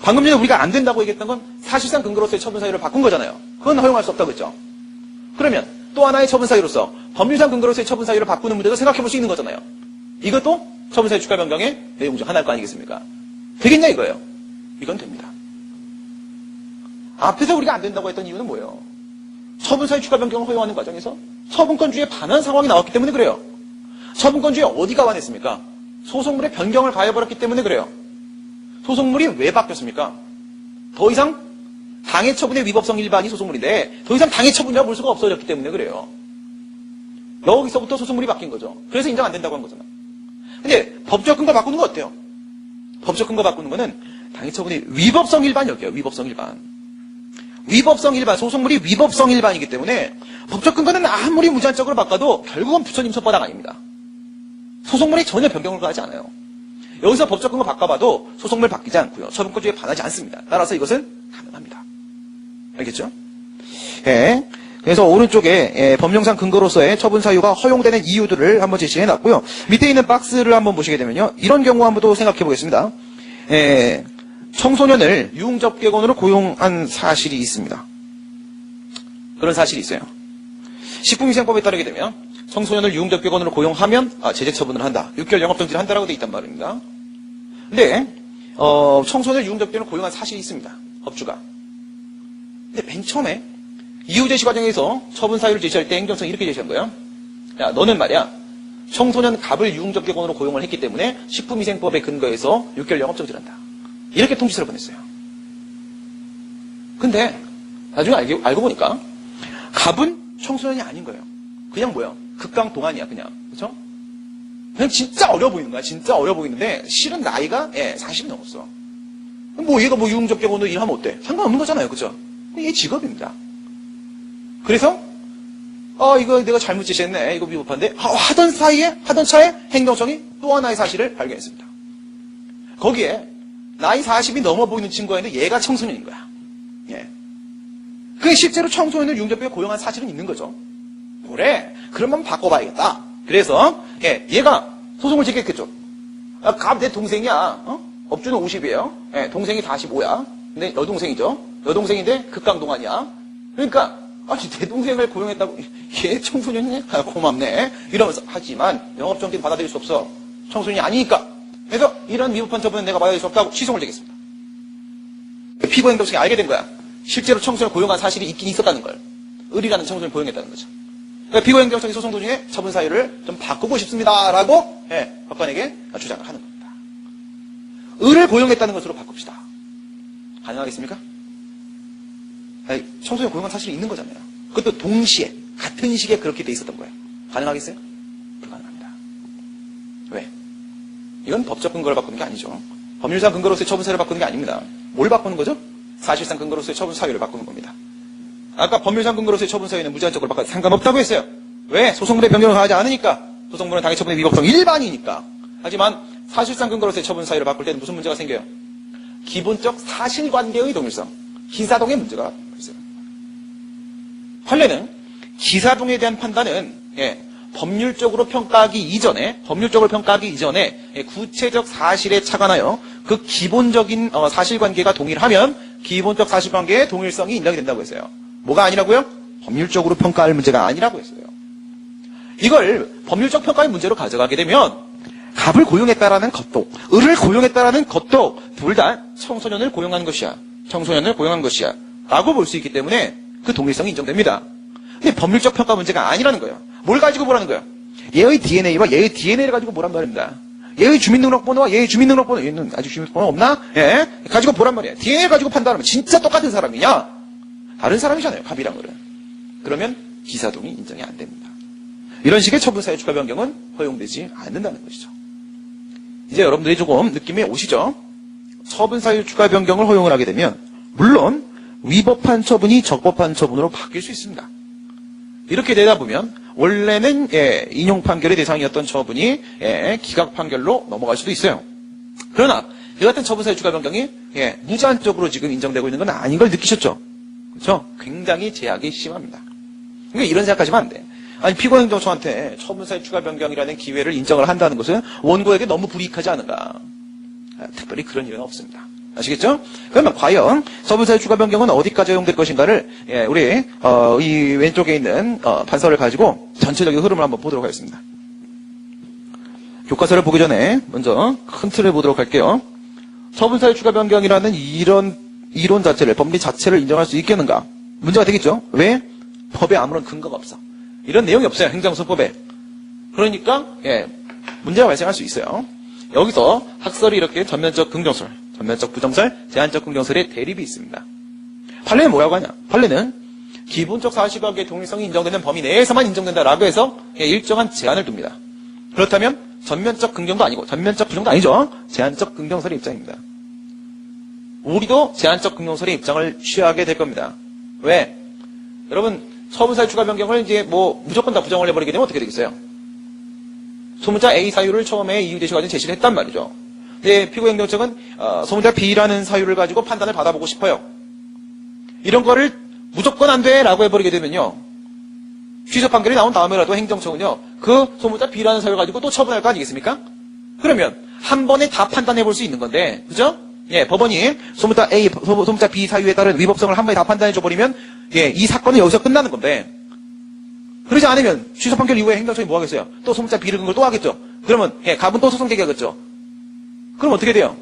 방금 전에 우리가 안 된다고 얘기했던 건 사실상 근거로서의 처분사유를 바꾼 거잖아요. 그건 허용할 수 없다고 했죠. 그러면 또 하나의 처분사유로서 법률상 근거로서의 처분사유를 바꾸는 문제도 생각해볼 수 있는 거잖아요. 이것도 처분사유 추가 변경의 내용 중 하나일 거 아니겠습니까? 되겠냐 이거예요. 이건 됩니다. 앞에서 우리가 안 된다고 했던 이유는 뭐예요? 처분사유 추가 변경을 허용하는 과정에서 처분권주의에 반한 상황이 나왔기 때문에 그래요. 처분권주의에 어디가 반했습니까? 소송물의 변경을 가해버렸기 때문에 그래요. 소송물이 왜 바뀌었습니까? 더 이상 당해 처분의 위법성 일반이 소송물인데 더 이상 당해 처분이라고 볼 수가 없어졌기 때문에 그래요. 여기서부터 소송물이 바뀐 거죠. 그래서 인정 안 된다고 한 거잖아. 근데 법적 근거 바꾸는 거 어때요? 법적 근거 바꾸는 거는 당해 처분이 위법성 일반이었게요. 위법성 일반. 위법성 일반, 소송물이 위법성 일반이기 때문에 법적 근거는 아무리 무제한적으로 바꿔도 결국은 부처님 손바닥 아닙니다. 소송물이 전혀 변경을 가하지 않아요. 여기서 법적 근거 바꿔봐도 소송물 바뀌지 않고요. 처분권주의에 반하지 않습니다. 따라서 이것은 가능합니다. 알겠죠? 그래서 오른쪽에 법령상 근거로서의 처분 사유가 허용되는 이유들을 한번 제시해놨고요. 밑에 있는 박스를 한번 보시게 되면요. 이런 경우 한번 또 생각해 보겠습니다. 청소년을 유흥접객원으로 고용한 사실이 있습니다. 그런 사실이 있어요. 식품위생법에 따르게 되면 청소년을 유흥접객원으로 고용하면 제재 처분을 한다. 6개월 영업정지를 한다라고 돼 있단 말입니다. 근데 청소년을 유흥접객원으로 고용한 사실이 있습니다. 업주가. 근데 맨 처음에 이유 제시 과정에서 처분 사유를 제시할 때 행정성이 이렇게 제시한 거예요. 야, 너는 말이야 청소년 갑을 유흥접객원으로 고용을 했기 때문에 식품위생법에 근거해서 6개월 영업정지를 한다. 이렇게 통지서를 보냈어요. 근데 나중에 알고 보니까 갑은 청소년이 아닌 거예요. 그냥 뭐야? 극강 동안이야 그냥. 그렇죠? 그냥 진짜 어려 보이는 거야. 진짜 어려 보이는데 실은 나이가 40이 넘었어. 뭐 얘가 뭐 유흥접객원으로 일하면 어때? 상관없는 거잖아요. 그죠? 얘 직업입니다. 그래서 이거 내가 잘못 제시했네. 이거 위법한데 하던 차에 행정청이 또 하나의 사실을 발견했습니다. 거기에 나이 40이 넘어 보이는 친구가 있는데 얘가 청소년인 거야. 그게 실제로 청소년을 유흥접객에 고용한 사실은 있는 거죠. 그래, 그러면 바꿔봐야겠다. 그래서 얘가 소송을 제기했겠죠. 갑 내 동생이야. 업주는 50이에요. 동생이 45야. 근데 여동생이죠. 여동생인데 극강동안이야. 그러니까 내 동생을 고용했다고 얘 청소년이네? 고맙네. 이러면서 하지만 영업정지는 받아들일 수 없어. 청소년이 아니니까. 그래서 이런 미흡한 처분은 내가 받아들일 수 없다고 취소를 제기했습니다. 피고 행정청이 알게 된 거야. 실제로 청소년을 고용한 사실이 있긴 있었다는 걸. 을이라는 청소년을 고용했다는 거죠. 그러니까 피고 행정청이 소송 도중에 처분 사유를 좀 바꾸고 싶습니다라고 법관에게 주장을 하는 겁니다. 을을 고용했다는 것으로 바꿉시다. 가능하겠습니까? 아니, 청소년 고용한 사실이 있는 거잖아요. 그것도 동시에, 같은 시기에 그렇게 돼 있었던 거예요. 가능하겠어요? 불가능합니다. 왜? 이건 법적 근거를 바꾸는 게 아니죠. 법률상 근거로서의 처분 사유를 바꾸는 게 아닙니다. 뭘 바꾸는 거죠? 사실상 근거로서의 처분 사유를 바꾸는 겁니다. 아까 법률상 근거로서의 처분 사유는 무제한적으로 바꿔도 상관없다고 했어요. 왜? 소송문의 변경을 가하지 않으니까. 소송문은 당해 처분의 위법성 일반이니까. 하지만 사실상 근거로서의 처분 사유를 바꿀 때는 무슨 문제가 생겨요? 기본적 사실관계의 동일성. 기사동의 문제가 발생합니다. 판례는 기사동에 대한 판단은 법률적으로 평가하기 이전에 구체적 사실에 착안하여 그 기본적인 사실관계가 동일하면 기본적 사실관계의 동일성이 인정이 된다고 했어요. 뭐가 아니라고요? 법률적으로 평가할 문제가 아니라고 했어요. 이걸 법률적 평가의 문제로 가져가게 되면 갑을 고용했다라는 것도 을을 고용했다라는 것도 둘 다 청소년을 고용한 것이야. 라고 볼 수 있기 때문에 그 동일성이 인정됩니다. 근데 법률적 평가 문제가 아니라는 거예요. 뭘 가지고 보라는 거예요? 얘의 DNA와 얘의 DNA를 가지고 보란 말입니다. 얘의 주민등록번호와 얘의 주민등록번호, 얘는 아직 주민등록번호 없나? 가지고 보란 말이에요. DNA를 가지고 판단하면 진짜 똑같은 사람이냐? 다른 사람이잖아요, 갑이랑 을은. 그러면 기사동이 인정이 안 됩니다. 이런 식의 처분사유 추가 변경은 허용되지 않는다는 것이죠. 이제 여러분들이 조금 느낌이 오시죠? 처분사유 추가 변경을 허용을 하게 되면 물론 위법한 처분이 적법한 처분으로 바뀔 수 있습니다. 이렇게 되다 보면 원래는 인용 판결의 대상이었던 처분이 기각 판결로 넘어갈 수도 있어요. 그러나 이 같은 처분사유 추가 변경이 무제한적으로 지금 인정되고 있는 건 아닌 걸 느끼셨죠? 그렇죠? 굉장히 제약이 심합니다. 그러니까 이런 생각하시면 안 돼. 아니 피고행정처한테 처분사유 추가 변경이라는 기회를 인정을 한다는 것은 원고에게 너무 불이익하지 않은가. 특별히 그런 일은 없습니다. 아시겠죠? 그러면 과연 처분사유 추가 변경은 어디까지 허용될 것인가를 우리 이 왼쪽에 있는 판서를 가지고 전체적인 흐름을 한번 보도록 하겠습니다. 교과서를 보기 전에 먼저 큰 틀을 보도록 할게요. 처분사유 추가 변경이라는 이런 이론 자체를, 법리 자체를 인정할 수 있겠는가? 문제가 되겠죠? 왜? 법에 아무런 근거가 없어. 이런 내용이 없어요. 행정소법에. 그러니까 문제가 발생할 수 있어요. 여기서 학설이 이렇게 전면적 긍정설, 전면적 부정설, 제한적 긍정설의 대립이 있습니다. 판례는 뭐라고 하냐? 판례는 기본적 사실관계의 동일성이 인정되는 범위 내에서만 인정된다라고 해서 일정한 제한을 둡니다. 그렇다면 전면적 긍정도 아니고 전면적 부정도 아니죠. 제한적 긍정설의 입장입니다. 우리도 제한적 긍정설의 입장을 취하게 될 겁니다. 왜? 여러분 처분사유 추가 변경을 이제 무조건 다 부정을 해버리게 되면 어떻게 되겠어요? 소문자 A 사유를 처음에 이유제시 가지고 제시를 했단 말이죠. 근데 피고행정청은 소문자 B라는 사유를 가지고 판단을 받아보고 싶어요. 이런 거를 무조건 안 돼 라고 해버리게 되면요. 취소 판결이 나온 다음에라도 행정청은요. 그 소문자 B라는 사유를 가지고 또 처분할 거 아니겠습니까? 그러면 한 번에 다 판단해 볼 수 있는 건데 그죠? 법원이 소문자 A, 소문자 B 사유에 따른 위법성을 한 번에 다 판단해 줘버리면 이 사건은 여기서 끝나는 건데 그러지 않으면 취소 판결 이후에 행정청이 뭐 하겠어요? 또 소문자 B를 근거로 또 하겠죠. 그러면 갑은 또 소송 제기하겠죠. 그럼 어떻게 돼요?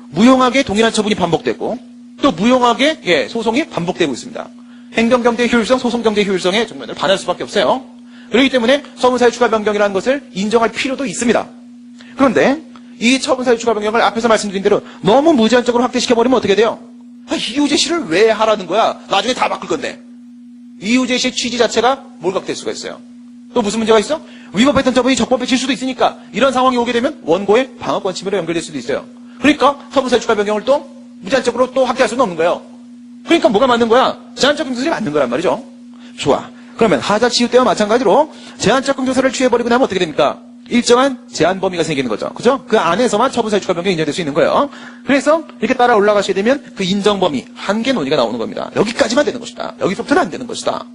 무용하게 동일한 처분이 반복되고 또 무용하게 소송이 반복되고 있습니다. 행정경제 효율성, 소송경제 효율성의 측면을 반할 수밖에 없어요. 그렇기 때문에 처분사유 추가 변경이라는 것을 인정할 필요도 있습니다. 그런데 이 처분사유 추가 변경을 앞에서 말씀드린 대로 너무 무제한적으로 확대시켜버리면 어떻게 돼요? 이유제시를 왜 하라는 거야? 나중에 다 바꿀 건데. 이유제시의 취지 자체가 몰각될 수가 있어요. 또 무슨 문제가 있어? 위법했던 처분이 적법해질 수도 있으니까 이런 상황이 오게 되면 원고의 방어권 침해로 연결될 수도 있어요. 그러니까 처분사유 추가 변경을 또 무제한적으로 또 확대할 수는 없는 거예요. 그러니까 뭐가 맞는 거야? 제한적 긍정설이 맞는 거란 말이죠. 좋아. 그러면 하자 치유 때와 마찬가지로 제한적 긍정설을 취해버리고 나면 어떻게 됩니까? 일정한 제한 범위가 생기는 거죠. 그죠? 그 안에서만 처분사유 추가 변경이 인정될 수 있는 거예요. 그래서 이렇게 따라 올라가시게 되면 그 인정 범위, 한계 논의가 나오는 겁니다. 여기까지만 되는 것이다. 여기서부터는 안 되는 것이다.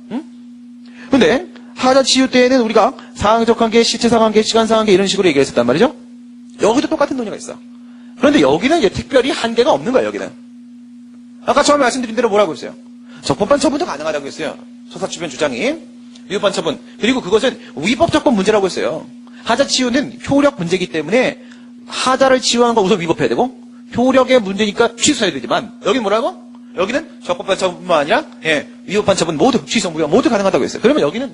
근데 하자 치유 때에는 우리가 상황적 관계, 시체상 관계, 시간상 관계 이런 식으로 얘기했었단 말이죠. 여기도 똑같은 논의가 있어. 그런데 여기는 이제 특별히 한계가 없는 거예요. 여기는. 아까 처음에 말씀드린 대로 뭐라고 했어요? 적법한 처분도 가능하다고 했어요. 소사 주변 주장이. 위법한 처분. 그리고 그것은 위법적법 문제라고 했어요. 하자 치유는 효력 문제이기 때문에 하자를 치유하는 거 우선 위법해야 되고 효력의 문제니까 취소해야 되지만 여기는 뭐라고? 여기는 적법한 처분뿐만 아니라 위법한 처분 모두 취소 무효 모두 가능하다고 했어요. 그러면 여기는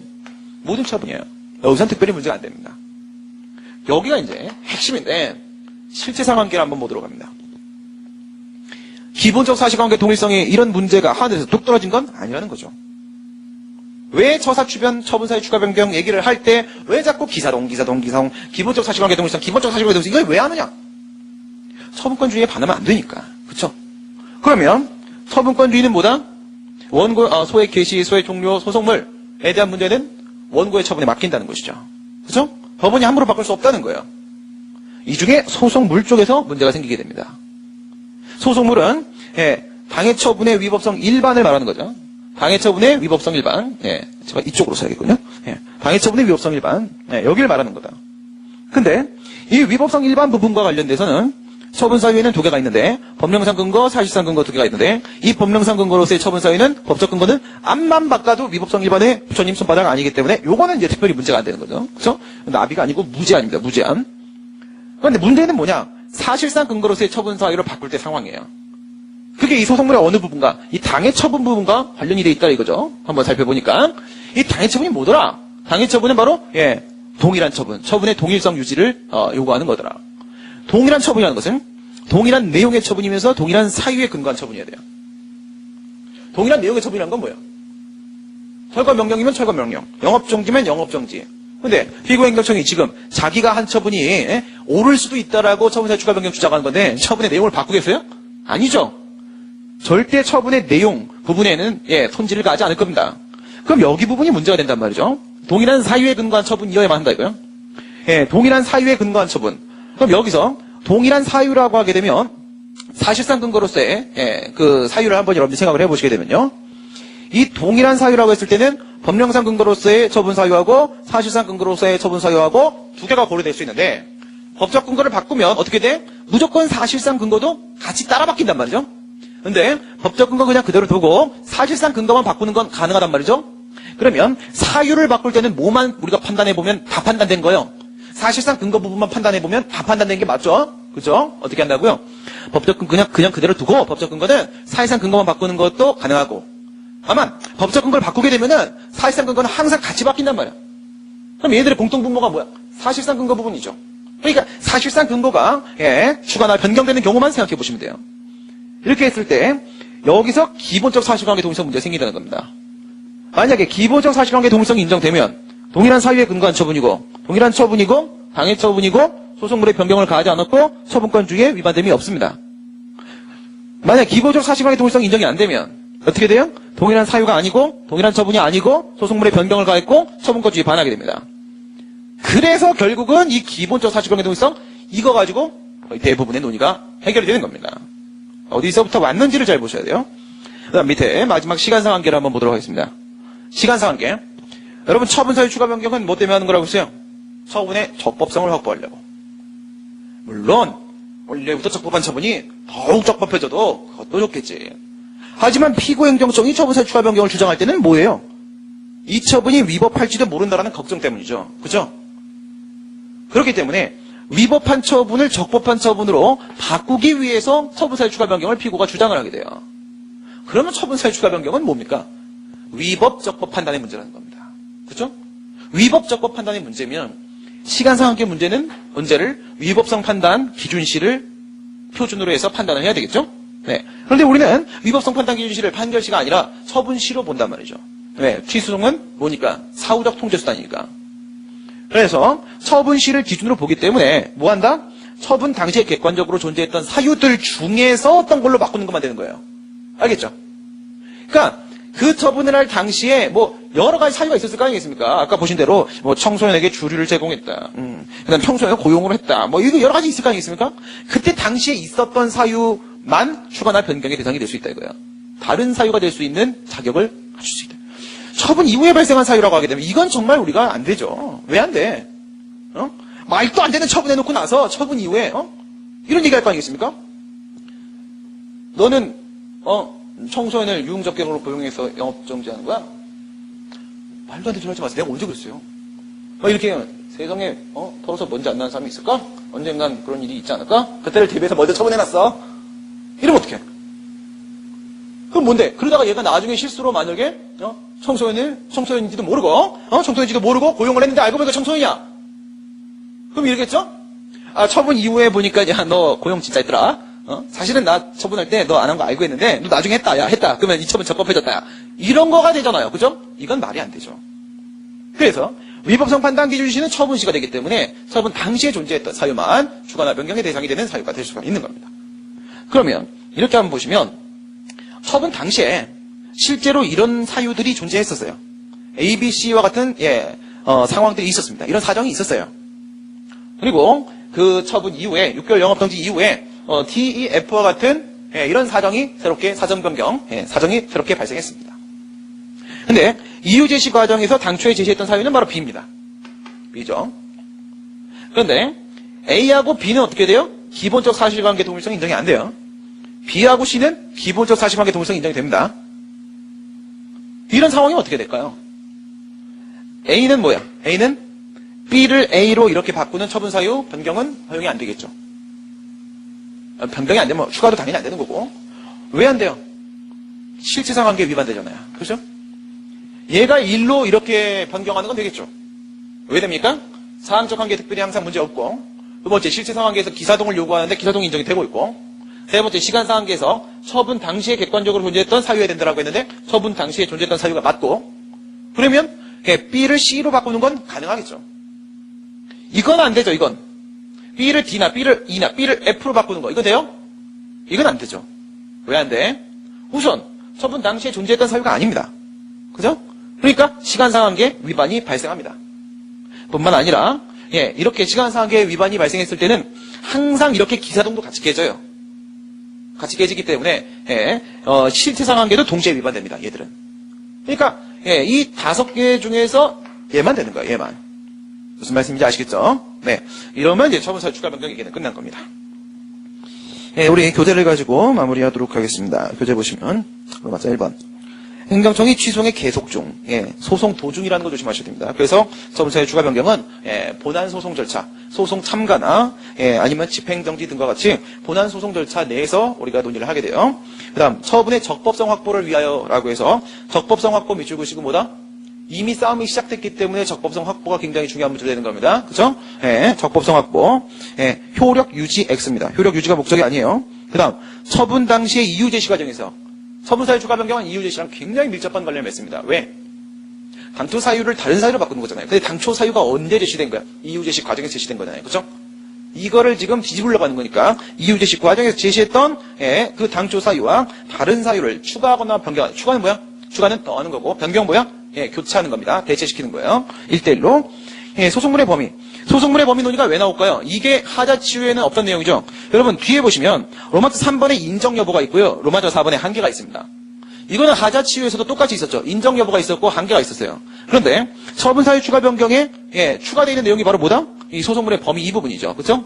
모든 처분이에요. 여기서는 특별히 문제가 안 됩니다. 여기가 이제 핵심인데 실제 상황계를 한번 보도록 합니다. 기본적 사실관계 동일성이 이런 문제가 하늘에서 뚝 떨어진 건 아니라는 거죠. 왜 처사 추변 처분사유 추가 변경 얘기를 할 때 왜 자꾸 기사동 기본적 사실관계 동일성 기본적 사실관계 동일성 이걸 왜 하느냐? 처분권주의에 반하면 안 되니까. 그렇죠? 그러면 처분권주의는 뭐다? 원고 소액 개시, 소액 종료, 소송물에 대한 문제는 원고의 처분에 맡긴다는 것이죠. 그렇죠? 법원이 함부로 바꿀 수 없다는 거예요. 이 중에 소송물 쪽에서 문제가 생기게 됩니다. 소송물은 당해 처분의 위법성 일반을 말하는 거죠. 당해 처분의 위법성 일반. 제가 이쪽으로 써야겠군요. 당해 처분의 위법성 일반. 여기를 말하는 거다. 근데 이 위법성 일반 부분과 관련돼서는 처분사유에는 두 개가 있는데 법령상 근거, 사실상 근거 두 개가 있는데 이 법령상 근거로서의 처분사유는 법적 근거는 앞만 바꿔도 위법성 일반의 부처님 손바닥 아니기 때문에 요거는 이제 특별히 문제가 안 되는 거죠. 그렇죠? 나비가 아니고 무제한입니다. 무제한. 그런데 문제는 뭐냐? 사실상 근거로서의 처분사유를 바꿀 때 상황이에요. 그게 이 소송물의 어느 부분과 이 당해 처분 부분과 관련이 돼 있다 이거죠. 한번 살펴보니까 이 당해 처분이 뭐더라? 당해 처분은 바로 동일한 처분, 처분의 동일성 유지를 요구하는 거더라. 동일한 처분이라는 것은 동일한 내용의 처분이면서 동일한 사유에 근거한 처분이어야 돼요. 동일한 내용의 처분이라는 건 뭐예요? 철거 명령이면 철거 명령, 영업정지면 영업정지. 근데 피고행정청이 지금 자기가 한 처분이 옳을 수도 있다라고 처분사유 추가 변경 주장하는 건데 처분의 내용을 바꾸겠어요? 아니죠. 절대 처분의 내용 부분에는 손질을 가하지 않을 겁니다. 그럼 여기 부분이 문제가 된단 말이죠. 동일한 사유에 근거한 처분이어야만 한다 이거요. 동일한 사유에 근거한 처분. 그럼 여기서 동일한 사유라고 하게 되면 사실상 근거로서의 그 사유를 한번 여러분들 생각을 해보시게 되면요. 이 동일한 사유라고 했을 때는 법령상 근거로서의 처분 사유하고 사실상 근거로서의 처분 사유하고 두 개가 고려될 수 있는데 법적 근거를 바꾸면 어떻게 돼? 무조건 사실상 근거도 같이 따라 바뀐단 말이죠. 근데 법적 근거 그냥 그대로 두고 사실상 근거만 바꾸는 건 가능하단 말이죠. 그러면 사유를 바꿀 때는 뭐만 우리가 판단해보면 다 판단된 거예요. 사실상 근거 부분만 판단해보면 다 판단된 게 맞죠? 그죠? 어떻게 한다고요? 법적 근거 그냥 그대로 두고 법적 근거는 사실상 근거만 바꾸는 것도 가능하고 다만 법적 근거를 바꾸게 되면은 사실상 근거는 항상 같이 바뀐단 말이야. 그럼 얘들의 공통분모가 뭐야? 사실상 근거 부분이죠. 그러니까 사실상 근거가 추가나 변경되는 경우만 생각해 보시면 돼요. 이렇게 했을 때 여기서 기본적 사실관계 동일성 문제가 생긴다는 겁니다. 만약에 기본적 사실관계 동일성이 인정되면 동일한 사유에 근거한 처분이고 동일한 처분이고 당해 처분이고 소송물의 변경을 가하지 않았고 처분권주의에 위반됨이 없습니다. 만약 기본적 사실관계 동일성이 인정이 안 되면 어떻게 돼요? 동일한 사유가 아니고 동일한 처분이 아니고 소송물의 변경을 가했고 처분권주의에 반하게 됩니다. 그래서 결국은 이 기본적 사실관계 동일성 이거 가지고 거의 대부분의 논의가 해결이 되는 겁니다. 어디서부터 왔는지를 잘 보셔야 돼요. 그다음 밑에 마지막 시간상한계를 한번 보도록 하겠습니다. 시간상한계. 여러분 처분사유 추가 변경은 뭐 때문에 하는 거라고 했어요? 처분의 적법성을 확보하려고. 물론 원래부터 적법한 처분이 더욱 적법해져도 그것도 좋겠지. 하지만 피고행정청이 처분사유 추가 변경을 주장할 때는 뭐예요? 이 처분이 위법할지도 모른다라는 걱정 때문이죠. 그죠? 그렇기 때문에 위법한 처분을 적법한 처분으로 바꾸기 위해서 처분사유 추가 변경을 피고가 주장을 하게 돼요. 그러면 처분사유 추가 변경은 뭡니까? 위법, 적법 판단의 문제라는 겁니다. 그죠? 위법, 적법 판단의 문제면 시간상한계 문제를 위법성 판단 기준시를 표준으로 해서 판단을 해야 되겠죠? 네. 그런데 우리는 위법성 판단 기준시를 판결시가 아니라 처분시로 본단 말이죠. 네. 취소송은 뭐니까? 사후적 통제수단이니까. 그래서 처분시를 기준으로 보기 때문에 뭐 한다? 처분 당시에 객관적으로 존재했던 사유들 중에서 어떤 걸로 바꾸는 것만 되는 거예요. 알겠죠? 그러니까 그 처분을 할 당시에 뭐 여러 가지 사유가 있었을 거 아니겠습니까? 아까 보신 대로 뭐 청소년에게 주류를 제공했다. 그다음 청소년을 고용을 했다. 뭐 이거 여러 가지 있을 거 아니겠습니까? 그때 당시에 있었던 사유만 추가나 변경의 대상이 될 수 있다 이거예요. 다른 사유가 될 수 있는 자격을 갖출 수 있다. 처분 이후에 발생한 사유라고 하게 되면 이건 정말 우리가 안 되죠. 왜 안 돼? 말도 안 되는 처분해놓고 나서 처분 이후에 이런 얘기할 거 아니겠습니까? 너는 청소년을 유흥적격으로 고용해서 영업정지하는 거야? 말도 안 되는 소리 하지 마세요. 내가 언제 그랬어요? 이렇게 세상에 털어서 먼지 안 나는 사람이 있을까? 언젠간 그런 일이 있지 않을까? 그때를 대비해서 먼저 처분해놨어. 이러면 어떡해? 그럼 뭔데? 그러다가 얘가 나중에 실수로 만약에 청소년인지도 모르고 청소년인지도 모르고 고용을 했는데 알고 보니까 청소년이야. 그럼 이러겠죠? 처분 이후에 보니까 야 너 고용 진짜 했더라. 사실은 나 처분할 때 너 안 한 거 알고 했는데 너 나중에 했다. 야, 했다. 그러면 이 처분 적법해졌다. 야. 이런 거가 되잖아요. 그죠? 이건 말이 안 되죠. 그래서 위법성 판단 기준 시는 처분시가 되기 때문에 처분 당시에 존재했던 사유만 추가나 변경의 대상이 되는 사유가 될 수가 있는 겁니다. 그러면 이렇게 한번 보시면 처분 당시에 실제로 이런 사유들이 존재했었어요. A, B, C와 같은 상황들이 있었습니다. 이런 사정이 있었어요. 그리고 그 처분 이후에 6개월 영업정지 이후에 D, E, F와 같은 이런 사정이 새롭게 사정 변경 사정이 새롭게 발생했습니다. 근데 이유 제시 과정에서 당초에 제시했던 사유는 바로 B입니다. B죠. 그런데 A하고 B는 어떻게 돼요? 기본적 사실관계 동일성 인정이 안 돼요. B하고 C는 기본적 사실관계 동일성 인정이 됩니다. 이런 상황이 어떻게 될까요? A는 뭐야? A는 B를 A로 이렇게 바꾸는 처분 사유 변경은 허용이 안 되겠죠. 변경이 안 되면 추가도 당연히 안 되는 거고. 왜 안 돼요? 실체상 관계 위반되잖아요. 그렇죠? 얘가 1로 이렇게 변경하는 건 되겠죠. 왜 됩니까? 사항적 관계 특별히 항상 문제 없고, 두 번째 실체상 관계에서 기사동을 요구하는데 기사동 인정이 되고 있고, 세 번째 시간상 관계에서 처분 당시에 객관적으로 존재했던 사유에 된다라고 했는데 처분 당시에 존재했던 사유가 맞고, 그러면 B를 C로 바꾸는 건 가능하겠죠. 이건 안 되죠. 이건 B를 D나 B를 E나 B를 F로 바꾸는 거 이거 돼요? 이건 안 되죠. 왜 안 돼? 우선 처분 당시에 존재했던 사유가 아닙니다. 그죠? 그러니까 시간상한계 위반이 발생합니다. 뿐만 아니라 이렇게 시간상한계 위반이 발생했을 때는 항상 이렇게 기사동도 같이 깨져요. 같이 깨지기 때문에 실체상한계도 동시에 위반됩니다. 얘들은. 그러니까 이 5개 중에서 얘만 되는 거예요. 얘만. 무슨 말씀인지 아시겠죠? 네. 이러면 이제 처분사유 추가 변경 얘기는 끝난 겁니다. 우리 교재를 가지고 마무리하도록 하겠습니다. 교재 보시면 로마자 1번. 행정청이 취소의 계속 중, 소송 도중이라는 거 조심하셔야 됩니다. 그래서 처분사유 추가 변경은 본안 소송 절차, 소송 참가나 아니면 집행정지 등과 같이 본안 소송 절차 내에서 우리가 논의를 하게 돼요. 그다음 처분의 적법성 확보를 위하여라고 해서 적법성 확보 밑줄 그시고 뭐다? 이미 싸움이 시작됐기 때문에 적법성 확보가 굉장히 중요한 문제가 되는 겁니다. 그렇죠? 적법성 확보, 효력 유지 X입니다. 효력 유지가 목적이 아니에요. 그다음 처분 당시의 이유 제시 과정에서 처분사유 추가 변경은 이유 제시랑 굉장히 밀접한 관련을 맺습니다. 왜? 당초 사유를 다른 사유로 바꾸는 거잖아요. 근데 당초 사유가 언제 제시된 거야? 이유 제시 과정에서 제시된 거잖아요. 그렇죠? 이거를 지금 뒤집으려고 하는 거니까 이유 제시 과정에서 제시했던 그 당초 사유와 다른 사유를 추가하거나 변경하는. 추가는 뭐야? 추가는 더하는 거고 변경 뭐야? 교체하는 겁니다. 대체시키는 거예요. 1대1로. 소송물의 범위. 소송물의 범위 논의가 왜 나올까요? 이게 하자치유에는 없던 내용이죠. 여러분 뒤에 보시면 로마자 3번에 인정 여부가 있고요. 로마자 4번에 한계가 있습니다. 이거는 하자치유에서도 똑같이 있었죠. 인정 여부가 있었고 한계가 있었어요. 그런데 처분사유 추가 변경에 추가되어 있는 내용이 바로 뭐다? 이 소송물의 범위 이 부분이죠. 그렇죠?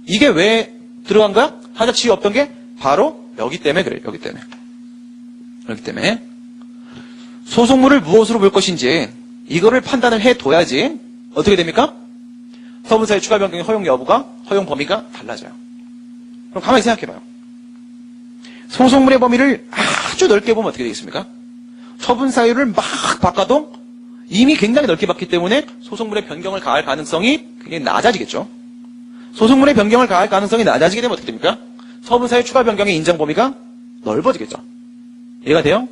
이게 왜 들어간 거야? 하자치유 없던 게 바로 여기 때문에 그래요. 여기 때문에. 여기 때문에. 소송물을 무엇으로 볼 것인지 이거를 판단을 해둬야지 어떻게 됩니까? 처분사유 추가 변경의 허용 여부가 허용 범위가 달라져요. 그럼 가만히 생각해봐요. 소송물의 범위를 아주 넓게 보면 어떻게 되겠습니까? 처분사유를 막 바꿔도 이미 굉장히 넓게 봤기 때문에 소송물의 변경을 가할 가능성이 굉장히 낮아지겠죠. 소송물의 변경을 가할 가능성이 낮아지게 되면 어떻게 됩니까? 처분사유 추가 변경의 인정 범위가 넓어지겠죠. 이해가 돼요?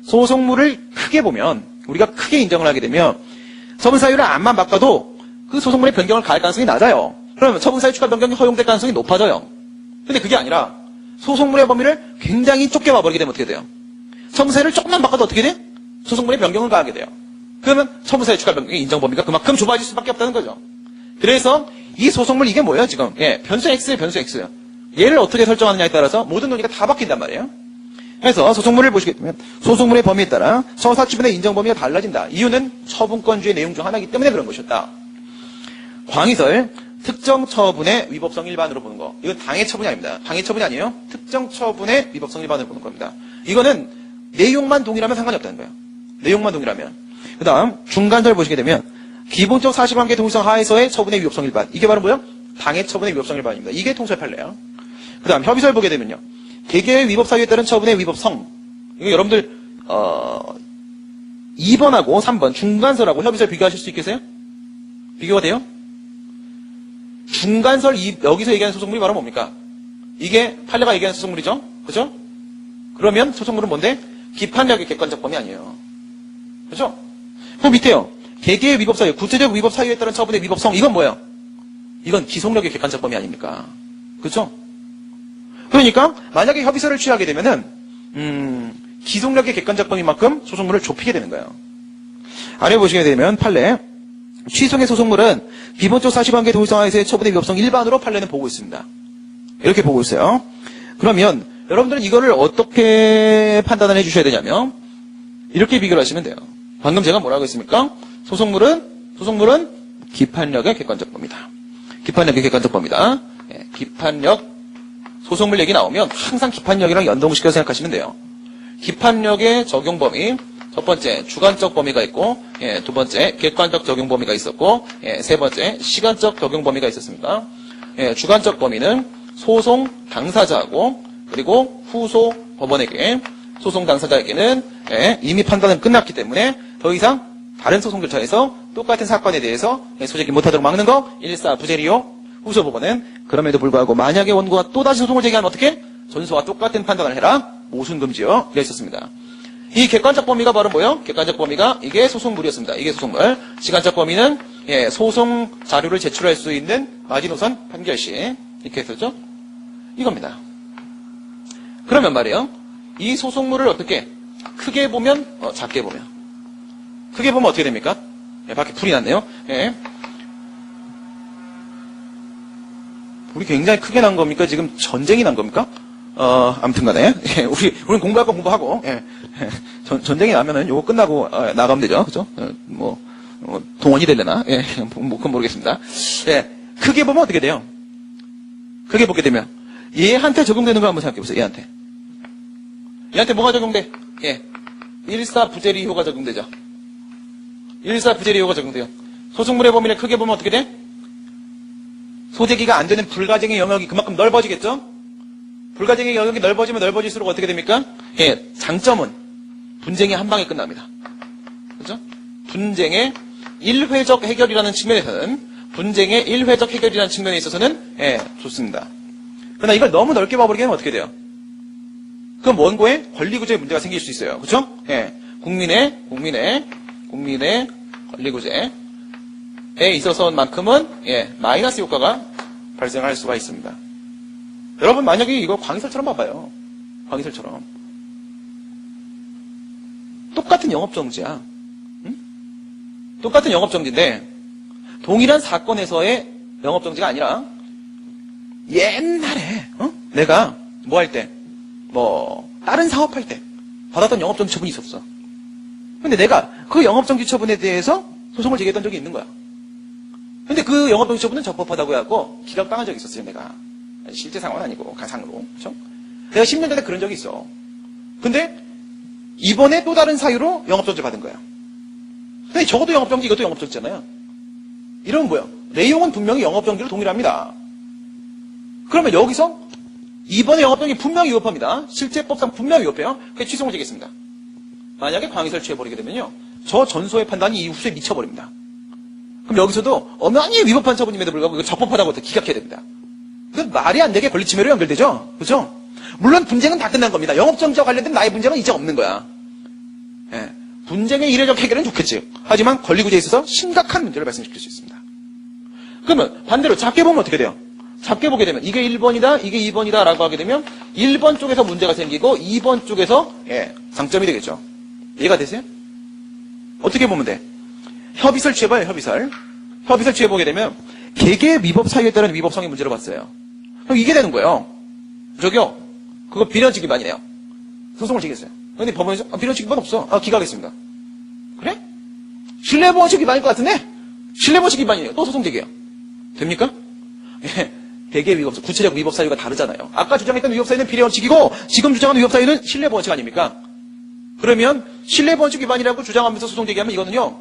소송물을 크게 보면 우리가 크게 인정을 하게 되면 처분사유를 안만 바꿔도 그 소송물의 변경을 가할 가능성이 낮아요. 그러면 처분사유 추가 변경이 허용될 가능성이 높아져요. 근데 그게 아니라 소송물의 범위를 굉장히 좁게 봐버리게 되면 어떻게 돼요? 처분사유를 조금만 바꿔도 어떻게 돼? 소송물의 변경을 가하게 돼요. 그러면 처분사유 추가 변경의 인정 범위가 그만큼 좁아질 수밖에 없다는 거죠. 그래서 이 소송물 이게 뭐예요 지금? 변수 X예요. 변수 X. 얘를 어떻게 설정하느냐에 따라서 모든 논의가 다 바뀐단 말이에요. 그래서 소송물을 보시게 되면 소송물의 범위에 따라 처사처분의 인정 범위가 달라진다. 이유는 처분권주의 내용 중 하나이기 때문에 그런 것이었다. 광의설 특정 처분의 위법성 일반으로 보는 거. 이건 당해 처분이 아닙니다. 당해 처분이 아니에요. 특정 처분의 위법성 일반으로 보는 겁니다. 이거는 내용만 동일하면 상관이 없다는 거예요. 내용만 동일하면. 그 다음 중간설 보시게 되면 기본적 사실관계 동일성 하에서의 처분의 위법성 일반. 이게 바로 뭐예요? 당해 처분의 위법성 일반입니다. 이게 통설 판례예요. 그 다음 협의설 보게 되면요. 개개의 위법 사유에 따른 처분의 위법성. 이거 여러분들 2번하고 3번 중간설하고 협의설 비교하실 수 있겠어요? 비교가 돼요? 중간설 여기서 얘기하는 소송물이 바로 뭡니까? 이게 판례가 얘기하는 소송물이죠. 그죠? 그러면 소송물은 뭔데? 기판력의 객관적 범위 아니에요. 그죠? 그 밑에요. 개개의 위법 사유, 구체적 위법 사유에 따른 처분의 위법성. 이건 뭐예요? 이건 기속력의 객관적 범위 아닙니까? 그죠? 그러니까 만약에 협의서를 취하게 되면은 기속력의 객관적 범위만큼 소송물을 좁히게 되는 거예요. 아래 보시게 되면 판례 취소의 소송물은 기본적 사실관계 동일성하에서의 처분의 위법성 일반으로 판례는 보고 있습니다. 이렇게 보고 있어요. 그러면 여러분들은 이거를 어떻게 판단을 해주셔야 되냐면 이렇게 비교를 하시면 돼요. 방금 제가 뭐라고 했습니까? 소송물은 기판력의 객관적 범위다. 기판력의 객관적 범위다. 예, 기판력 소송물 얘기 나오면 항상 기판력이랑 연동시켜서 생각하시면 돼요. 기판력의 적용 범위 첫 번째 주관적 범위가 있고 두 번째 객관적 적용 범위가 있었고 세 번째 시간적 적용 범위가 있었습니다. 주관적 범위는 소송 당사자하고 그리고 후소 법원에게 소송 당사자에게는 이미 판단은 끝났기 때문에 더 이상 다른 소송 절차에서 똑같은 사건에 대해서 소제기 못하도록 막는 거 일사부재리요. 후소 법원은 그럼에도 불구하고 만약에 원고가 또다시 소송을 제기하면 어떻게? 전소와 똑같은 판단을 해라. 모순금지요. 이래 있었습니다. 이 객관적 범위가 바로 뭐예요? 객관적 범위가 이게 소송물이었습니다. 이게 소송물. 시간적 범위는 소송 자료를 제출할 수 있는 마지노선 판결시 이렇게 했었죠. 이겁니다. 그러면 말이에요. 이 소송물을 어떻게 크게 보면 작게 보면 크게 보면 어떻게 됩니까? 밖에 불이 났네요. 불이 굉장히 크게 난 겁니까? 지금 전쟁이 난 겁니까? 아무튼 간에. 우리는 공부할 거 공부하고, 전쟁이 나면은 요거 끝나고, 나가면 되죠. 그죠? 동원이 되려나? 그건 모르겠습니다. 크게 보면 어떻게 돼요? 크게 보게 되면, 얘한테 적용되는 거 한번 생각해 보세요, 얘한테. 얘한테 뭐가 적용돼? 일사부재리효가 적용되죠. 일사부재리효가 적용돼요. 소송물의 범위를 크게 보면 어떻게 돼? 소재기가 안 되는 불가쟁의 영역이 그만큼 넓어지겠죠? 불가쟁의 영역이 넓어지면 넓어질수록 어떻게 됩니까? 장점은 분쟁이 한 방에 끝납니다. 그렇죠? 분쟁의 일회적 해결이라는 측면에서는 분쟁의 일회적 해결이라는 측면에 있어서는 좋습니다. 그러나 이걸 너무 넓게 봐버리게 되면 어떻게 돼요? 그럼 원고의 권리구제에 문제가 생길 수 있어요. 그렇죠? 국민의 권리구제에 있어서만큼은 마이너스 효과가 발생할 수가 있습니다. 여러분 만약에 이거 광희설처럼 봐봐요. 광희설처럼 똑같은 영업정지야. 응? 똑같은 영업정지인데 동일한 사건에서의 영업정지가 아니라 옛날에 내가 뭐 할 때 다른 사업할 때 받았던 영업정지 처분이 있었어. 근데 내가 그 영업정지 처분에 대해서 소송을 제기했던 적이 있는 거야. 근데 그 영업정지 처분은 적법하다고 해갖고 기각당한 적이 있었어요, 내가. 실제 상황은 아니고, 가상으로. 그쵸? 내가 10년 전에 그런 적이 있어. 근데, 이번에 또 다른 사유로 영업정지 받은 거야. 근데 저것도 영업정지, 이것도 영업정지잖아요. 이러면 뭐야? 내용은 분명히 영업정지로 동일합니다. 그러면 여기서, 이번에 영업정지 분명히 위법합니다. 실제법상 분명히 위법해요. 그래서 취소를 제기했습니다. 만약에 광의설 취해버리게 되면요. 저 전소의 판단이 이 후수에 미쳐버립니다. 그럼 여기서도 어머니 위법한 처분임에도 불구하고 이거 적법하다고 기각해야 됩니다. 그 말이 안 되게 권리침해로 연결되죠? 그죠? 물론 분쟁은 다 끝난 겁니다. 영업정지와 관련된 나의 분쟁은 이제 없는 거야. 분쟁의 이례적 해결은 좋겠지. 하지만 권리구제에 있어서 심각한 문제를 발생시킬 수 있습니다. 그러면 반대로 작게 보면 어떻게 돼요? 작게 보게 되면 이게 1번이다, 이게 2번이다 라고 하게 되면 1번 쪽에서 문제가 생기고 2번 쪽에서 장점이 되겠죠. 이해가 되세요? 어떻게 보면 돼? 협의설 취해봐요, 협의설. 협의설 취해보게 되면 개개의 위법 사유에 따른 위법성의 문제를 봤어요. 그럼 이게 되는 거예요. 저기요, 그거 비례원칙 위반이네요. 소송을 제기했어요. 근데 법원에서 비례원칙 위반 없어. 기각하겠습니다. 그래? 신뢰보원칙 위반일 것 같은데? 신뢰보원칙 위반이에요. 또 소송 제기해요. 됩니까? 개개의 위법, 구체적 위법 사유가 다르잖아요. 아까 주장했던 위법 사유는 비례원칙이고 지금 주장하는 위법 사유는 신뢰보원칙 아닙니까? 그러면 신뢰보원칙 위반이라고 주장하면서 소송 제기하면 이거는요.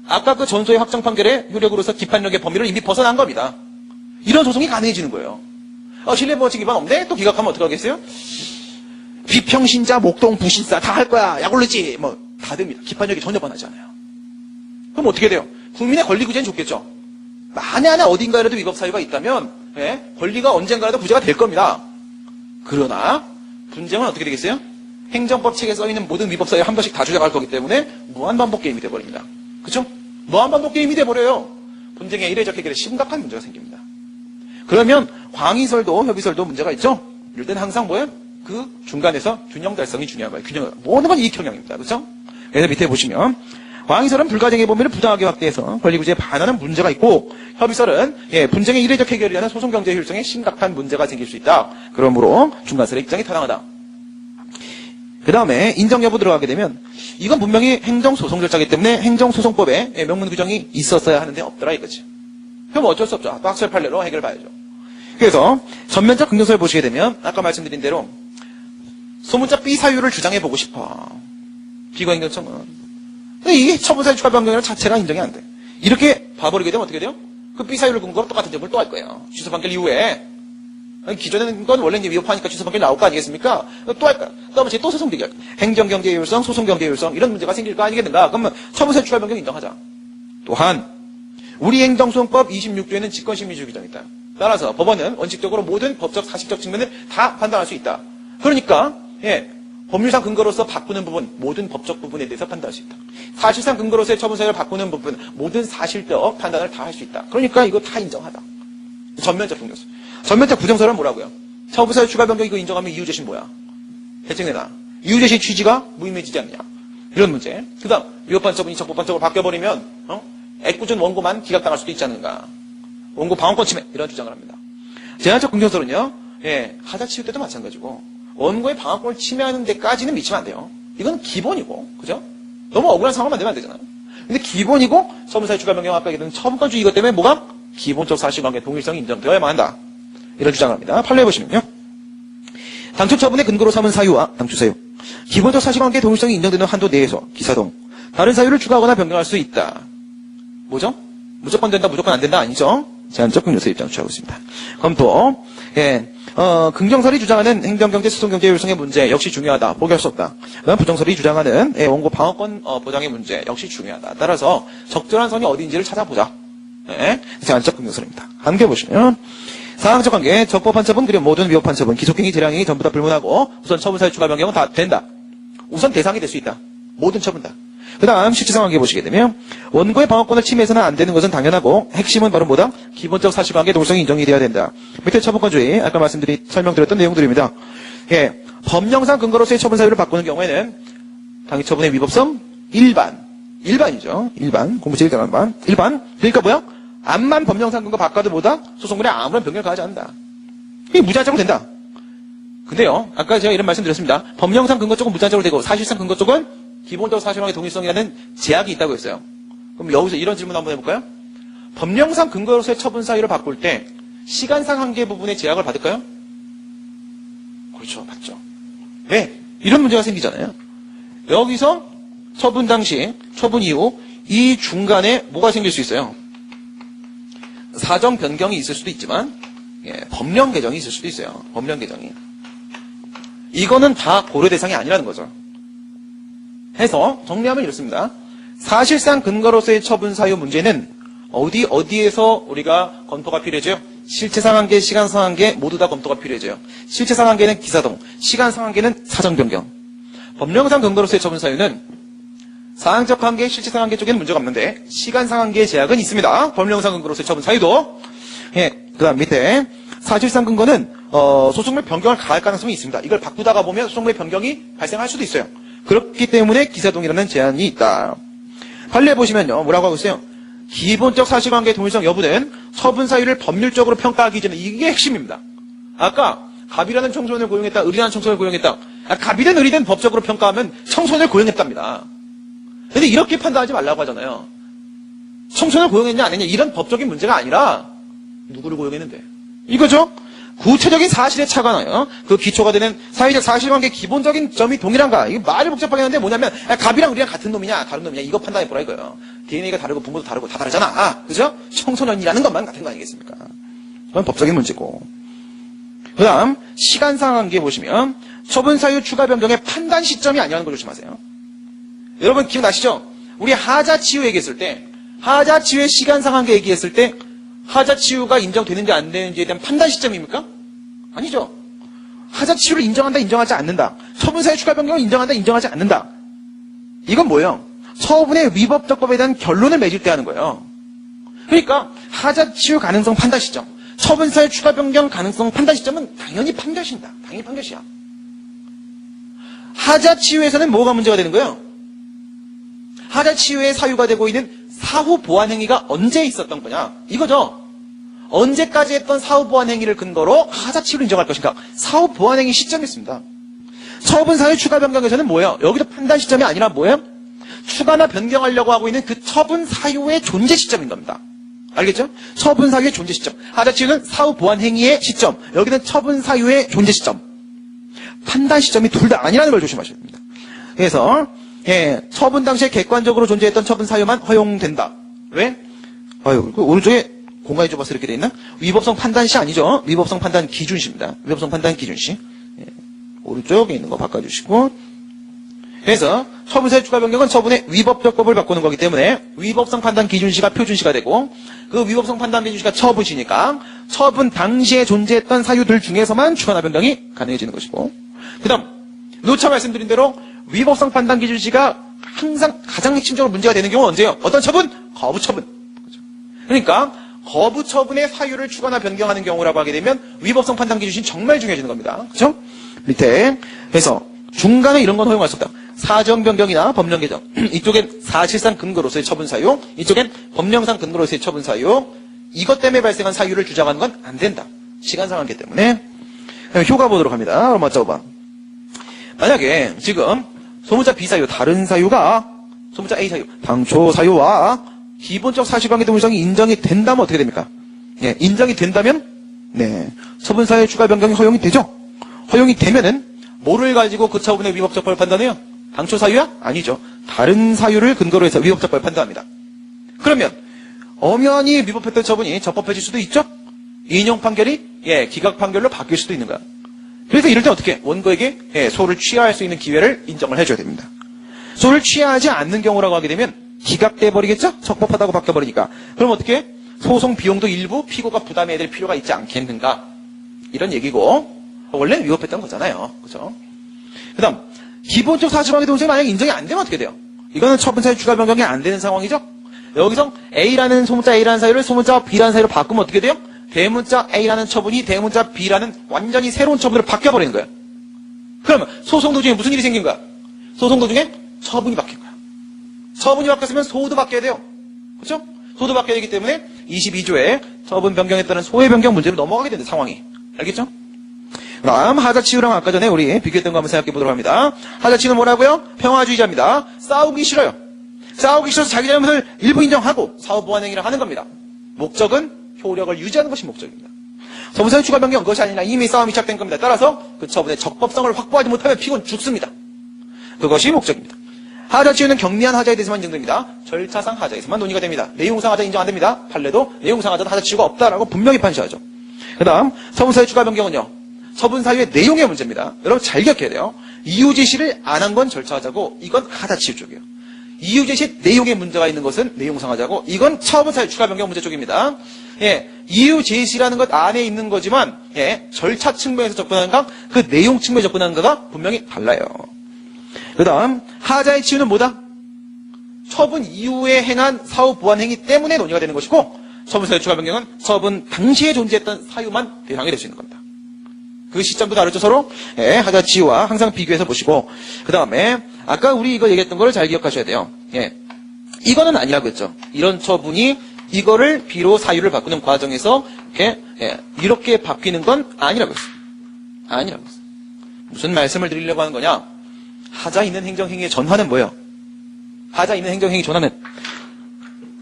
아까 그 전소의 확정 판결의 효력으로서 기판력의 범위를 이미 벗어난 겁니다. 이런 소송이 가능해지는 거예요. 신뢰보원칙 위반 없네? 또 기각하면 어떡하겠어요? 비평신자, 목동, 부신사 다 할 거야. 약 올리지. 다 됩니다. 기판력이 전혀 변하지 않아요. 그럼 어떻게 돼요? 국민의 권리구제는 좋겠죠. 만에 하나 어딘가에라도 위법 사유가 있다면 권리가 언젠가라도 구제가 될 겁니다. 그러나 분쟁은 어떻게 되겠어요? 행정법 책에 써있는 모든 위법 사유를 한 번씩 다 주장할 거기 때문에 무한반복 게임이 돼버립니다. 그렇죠? 무한반복 게임이 돼버려요. 분쟁의 이례적 해결에 심각한 문제가 생깁니다. 그러면 광의설도 협의설도 문제가 있죠? 이럴 때는 항상 뭐예요? 그 중간에서 균형 달성이 중요한 거예요. 균형, 모든 건 이익형형입니다. 그렇죠? 그래서 밑에 보시면 광의설은 불가정의 범위를 부당하게 확대해서 권리구제에 반하는 문제가 있고, 협의설은 분쟁의 이례적 해결을 위한 소송경제 효율성에 심각한 문제가 생길 수 있다. 그러므로 중간설의 입장이 타당하다. 그 다음에 인정 여부 들어가게 되면 이건 분명히 행정소송 절차이기 때문에 행정소송법에 명문 규정이 있었어야 하는데 없더라 이거지. 그럼 어쩔 수 없죠. 학설 판례로 해결해봐야죠. 그래서 전면적 긍정서를 보시게 되면 아까 말씀드린 대로 소문자 B 사유를 주장해보고 싶어. 비과행정청은. 근데 이게 처분사유 추가 변경이라는 자체가 인정이 안 돼. 이렇게 봐버리게 되면 어떻게 돼요? 그 B 사유를 근거로 똑같은 점을 또 할 거예요. 취소 판결 이후에. 기존에는 건 원래 이제 위협하니까 취소 판결 나올 거 아니겠습니까? 또 할 거야. 그다음에 또 소송 대결. 행정경제 효율성, 소송경제 효율성 이런 문제가 생길 거 아니겠는가? 그러면 처분사유 추가 변경 인정하자. 또한 우리 행정소송법 26조에는 직권심리주의 규정이 있다. 따라서 법원은 원칙적으로 모든 법적, 사실적 측면을 다 판단할 수 있다. 그러니까 법률상 근거로서 바꾸는 부분, 모든 법적 부분에 대해서 판단할 수 있다. 사실상 근거로서의 처분사유를 바꾸는 부분, 모든 사실적 판단을 다 할 수 있다. 그러니까 이거 다 인정하다. 전면적 긍정서. 전면적 부정서는 뭐라고요? 처분사유 추가 변경 이거 인정하면 이유제시 뭐야? 대책내놔. 이유제시 취지가 무의미해지지 않냐? 이런 문제. 그 다음 위법한 처분이 적법한 처분으로 바뀌어버리면 애꿎은 원고만 기각당할 수도 있지 않는가? 원고 방어권 침해 이런 주장을 합니다. 제한적 긍정서는요. 하자 치울 때도 마찬가지고 원고의 방어권을 침해하는 데까지는 미치면 안 돼요. 이건 기본이고, 그죠? 너무 억울한 상황 만들면 안 되잖아요. 근데 기본이고 처분사유 추가 변경 아까 얘기했던 처분권주의 이것 때문에 뭐가? 기본적 사실관계 동일성이 인정되어야만 한다. 이런 주장을 합니다. 판례에 보시면요. 당초 처분의 근거로 삼은 사유와 당초 사유, 기본적 사실관계 동일성이 인정되는 한도 내에서 기사동, 다른 사유를 추가하거나 변경할 수 있다. 뭐죠? 무조건 된다, 무조건 안 된다 아니죠? 제한적 긍정서 입장을 취하고 있습니다. 그럼 또 긍정설이 주장하는 행정경제, 소송경제 효율성의 문제 역시 중요하다. 포기할 수 없다. 그다음 부정설이 주장하는 원고 방어권 보장의 문제 역시 중요하다. 따라서 적절한 선이 어디인지를 찾아보자. 제한적 긍정설입니다. 함께 보시면 사항적 관계, 적법한 처분 그리고 모든 위법한 처분, 기속행위, 재량행위 전부 다 불문하고 우선 처분사유 추가 변경은 다 된다. 우선 대상이 될 수 있다. 모든 처분 다. 그 다음 실질상 관계 보시게 되면 원고의 방어권을 침해해서는 안 되는 것은 당연하고 핵심은 바로 뭐다? 기본적 사실관계 동일성이 인정이 돼야 된다. 밑에 처분권주의 아까 설명드렸던 내용들입니다. 법령상 근거로서의 처분 사유를 바꾸는 경우에는 당해 처분의 위법성 일반이죠. 일반 공부 제일 잘하는 반 일반 그러니까 뭐야? 암만 법령상 근거 바꿔도 뭐다? 소송물에 아무런 변경을 가하지 않는다. 이게 무제한적으로 된다. 근데요, 아까 제가 이런 말씀 드렸습니다. 법령상 근거 쪽은 무제한적으로 되고 사실상 근거 쪽은 기본적 사실관계 동일성이라는 제약이 있다고 했어요. 그럼 여기서 이런 질문 한번 해볼까요? 법령상 근거로서의 처분 사유를 바꿀 때 시간상 한계 부분의 제약을 받을까요? 그렇죠, 받죠. 왜? 이런 문제가 생기잖아요. 여기서 처분 당시, 처분 이후 이 중간에 뭐가 생길 수 있어요? 사정 변경이 있을 수도 있지만 법령 개정이 있을 수도 있어요. 법령 개정이. 이거는 다 고려 대상이 아니라는 거죠. 해서 정리하면 이렇습니다. 사실상 근거로서의 처분 사유 문제는 어디에서 우리가 검토가 필요해져요? 실체 상한계, 시간 상한계 모두 다 검토가 필요해져요. 실체 상한계는 기사동, 시간 상한계는 사정 변경. 법령상 근거로서의 처분 사유는 사항적 한계, 실체 상한계 쪽에는 문제가 없는데 시간 상한계의 제약은 있습니다. 법령상 근거로서의 처분 사유도. 그 다음 밑에 사실상 근거는 소송물 변경을 가할 가능성이 있습니다. 이걸 바꾸다가 보면 소송물의 변경이 발생할 수도 있어요. 그렇기 때문에 기사동이라는 제한이 있다. 판례 보시면요. 뭐라고 하고 있어요? 기본적 사실관계 동일성 여부는 처분 사유를 법률적으로 평가하기 전에 이게 핵심입니다. 아까 갑이라는 청소년을 고용했다. 을이라는 청소년을 고용했다. 갑이든 을이든 법적으로 평가하면 청소년을 고용했답니다. 근데 이렇게 판단하지 말라고 하잖아요. 청소년을 고용했냐 안 했냐 이런 법적인 문제가 아니라 누구를 고용했는데 이거죠. 구체적인 사실에 차가 나요. 그 기초가 되는 사회적 사실관계 기본적인 점이 동일한가? 이게 말이 복잡하게 하는데 뭐냐면 갑이랑 을이랑 같은 놈이냐 다른 놈이냐 이거 판단해보라 이거예요. DNA가 다르고 분모도 다르고 다 다르잖아. 그죠? 청소년이라는 것만 같은 거 아니겠습니까? 그건 법적인 문제고. 그 다음 시간상 관계 보시면 처분사유 추가 변경의 판단 시점이 아니라는 걸 조심하세요. 여러분 기억나시죠? 우리 하자치유 얘기했을 때 하자치유의 시간상 관계 얘기했을 때 하자치유가 인정되는지 안 되는지에 대한 판단 시점입니까? 아니죠. 하자 치유를 인정한다, 인정하지 않는다. 처분사유 추가 변경을 인정한다, 인정하지 않는다. 이건 뭐예요? 처분의 위법적법에 대한 결론을 맺을 때 하는 거예요. 그러니까 하자 치유 가능성 판단 시점, 처분사유 추가 변경 가능성 판단 시점은 당연히 판결시입니다. 당연히 판결시야. 하자 치유에서는 뭐가 문제가 되는 거예요? 하자 치유의 사유가 되고 있는 사후 보완 행위가 언제 있었던 거냐? 이거죠. 언제까지 했던 사후 보완 행위를 근거로 하자 치유를 인정할 것인가? 사후 보완 행위 시점이 있습니다. 처분 사유 추가 변경에서는 뭐예요? 여기도 판단 시점이 아니라 뭐예요? 추가나 변경하려고 하고 있는 그 처분 사유의 존재 시점인 겁니다. 알겠죠? 처분 사유의 존재 시점. 하자 치유는 사후 보완 행위의 시점. 여기는 처분 사유의 존재 시점. 판단 시점이 둘 다 아니라는 걸 조심하셔야 됩니다. 그래서 처분 당시에 객관적으로 존재했던 처분 사유만 허용된다. 왜? 오른쪽에 공간이 좁아서 이렇게 돼 있나? 위법성 판단시 아니죠? 위법성 판단 기준시입니다. 위법성 판단 기준시. 오른쪽에 있는 거 바꿔주시고. 그래서 처분사유 추가 변경은 처분의 위법적법을 바꾸는 거기 때문에 위법성 판단 기준시가 표준시가 되고, 그 위법성 판단 기준시가 처분시니까 처분 당시에 존재했던 사유들 중에서만 추가나 변경이 가능해지는 것이고, 그 다음 노차 말씀드린 대로 위법성 판단 기준시가 항상 가장 핵심적으로 문제가 되는 경우는 언제예요? 어떤 처분? 거부 처분. 그러니까 거부 처분의 사유를 추가나 변경하는 경우라고 하게 되면 위법성 판단 기준이 정말 중요해지는 겁니다. 그렇죠? 밑에 그래서 중간에 이런 건 허용할 수 없다. 사정 변경이나 법령 개정. 이쪽엔 사실상 근거로서의 처분 사유, 이쪽엔 법령상 근거로서의 처분 사유. 이것 때문에 발생한 사유를 주장하는 건 안 된다. 시간 상관이기 때문에. 효과 보도록 합니다. 그럼 맞춰봐. 만약에 지금 소문자 B 사유, 다른 사유가 소문자 A 사유, 당초 사유와 기본적 사실관계 동일성이 인정이 된다면 어떻게 됩니까? 인정이 된다면 처분사유 추가 변경이 허용이 되죠. 허용이 되면은 뭐를 가지고 그 처분의 위법적법을 판단해요? 당초 사유야? 아니죠. 다른 사유를 근거로 해서 위법적법을 판단합니다. 그러면 엄연히 위법했던 처분이 적법해질 수도 있죠. 인용 판결이 기각 판결로 바뀔 수도 있는 거야. 그래서 이럴 때 어떻게? 원고에게 소를 취하할 수 있는 기회를 인정을 해줘야 됩니다. 소를 취하하지 않는 경우라고 하게 되면 기각돼 버리겠죠? 적법하다고 바뀌어버리니까. 그럼 어떻게? 소송 비용도 일부 피고가 부담해야 될 필요가 있지 않겠는가? 이런 얘기고, 원래는 위법했던 거잖아요. 그죠? 그 다음, 기본적 사실관계 동생이 만약에 인정이 안 되면 어떻게 돼요? 이거는 처분사유 추가 변경이 안 되는 상황이죠? 여기서 A라는 소문자 A라는 사유를 소문자 B라는 사유로 바꾸면 어떻게 돼요? 대문자 A라는 처분이 대문자 B라는 완전히 새로운 처분으로 바뀌어버리는 거예요. 그러면 소송 도중에 무슨 일이 생긴 거야? 소송 도중에 처분이 바뀐 거야. 처분이 바뀌었으면 소도 바뀌어야 돼요. 그렇죠? 소도 바뀌어야 되기 때문에 22조에 처분 변경에 따른 소외 변경 문제로 넘어가게 되는 상황이. 알겠죠? 그럼 하자치유랑 아까 전에 우리 비교했던 거 한번 생각해 보도록 합니다. 하자치유는 뭐라고요? 평화주의자입니다. 싸우기 싫어요. 싸우기 싫어서 자기 잘못을 일부 인정하고 사후 보완 행위를 하는 겁니다. 목적은 효력을 유지하는 것이 목적입니다. 처분사유 추가 변경 그것이 아니라 이미 싸움이 시작된 겁니다. 따라서 그 처분의 적법성을 확보하지 못하면 피고는 죽습니다. 그것이 목적입니다. 하자치유는 경미한 하자에 대해서만 인정됩니다. 절차상 하자에서만 논의가 됩니다. 내용상 하자 인정 안 됩니다. 판례도 내용상 하자도 하자치유가 없다라고 분명히 판시하죠. 그 다음 처분사유 추가 변경은요. 처분사유의 내용의 문제입니다. 여러분 잘 기억해야 돼요. 이유 제시를 안 한 건 절차하자고 이건 하자치유 쪽이에요. 이유 제시 내용에 문제가 있는 것은 내용상 하자고 이건 처분사유 추가 변경 문제 쪽입니다. 이유 제시라는 것 안에 있는 거지만 절차 측면에서 접근하는가 그 내용 측면에서 접근하는가가 분명히 달라요. 그 다음 하자의 치유는 뭐다? 처분 이후에 행한 사후 보완 행위 때문에 논의가 되는 것이고 처분사유 추가 변경은 처분 당시에 존재했던 사유만 대상이 될 수 있는 겁니다. 그 시점도 다르죠 서로. 하자치유와 항상 비교해서 보시고 그 다음에 아까 우리 이거 얘기했던 거를 잘 기억하셔야 돼요. 이거는 아니라고 했죠. 이런 처분이 이거를 B로 사유를 바꾸는 과정에서 이렇게 바뀌는 건 아니라고 했어요. 아니라고 했어요. 무슨 말씀을 드리려고 하는 거냐? 하자 있는 행정행위의 전환은 뭐예요? 하자 있는 행정행위 전환은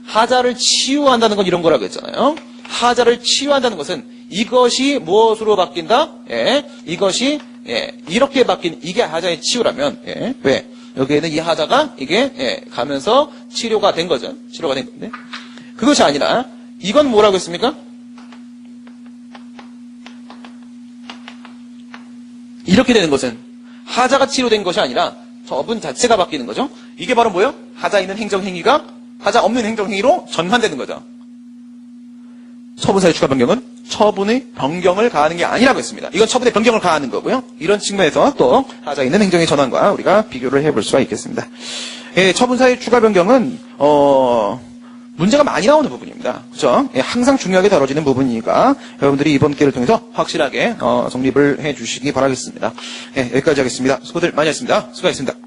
하자를 치유한다는 건 이런 거라고 했잖아요. 하자를 치유한다는 것은 이것이 무엇으로 바뀐다? 이것이 이렇게 바뀐 이게 하자의 치유라면 왜? 여기에는 이 하자가 이게 가면서 치료가 된 거죠. 치료가 된 건데 그것이 아니라 이건 뭐라고 했습니까? 이렇게 되는 것은 하자가 치료된 것이 아니라 처분 자체가 바뀌는 거죠. 이게 바로 뭐예요? 하자 있는 행정행위가 하자 없는 행정행위로 전환되는 거죠. 처분사유 추가 변경은 처분의 변경을 가하는 게 아니라고 했습니다. 이건 처분의 변경을 가하는 거고요. 이런 측면에서 또 하자 있는 행정의 전환과 우리가 비교를 해볼 수가 있겠습니다. 예, 처분사유 추가 변경은 문제가 많이 나오는 부분입니다. 그죠? 예, 항상 중요하게 다뤄지는 부분이니까 여러분들이 이번 기회를 통해서 확실하게 정립을 해주시기 바라겠습니다. 예, 여기까지 하겠습니다. 수고들 많이 했습니다. 수고하셨습니다.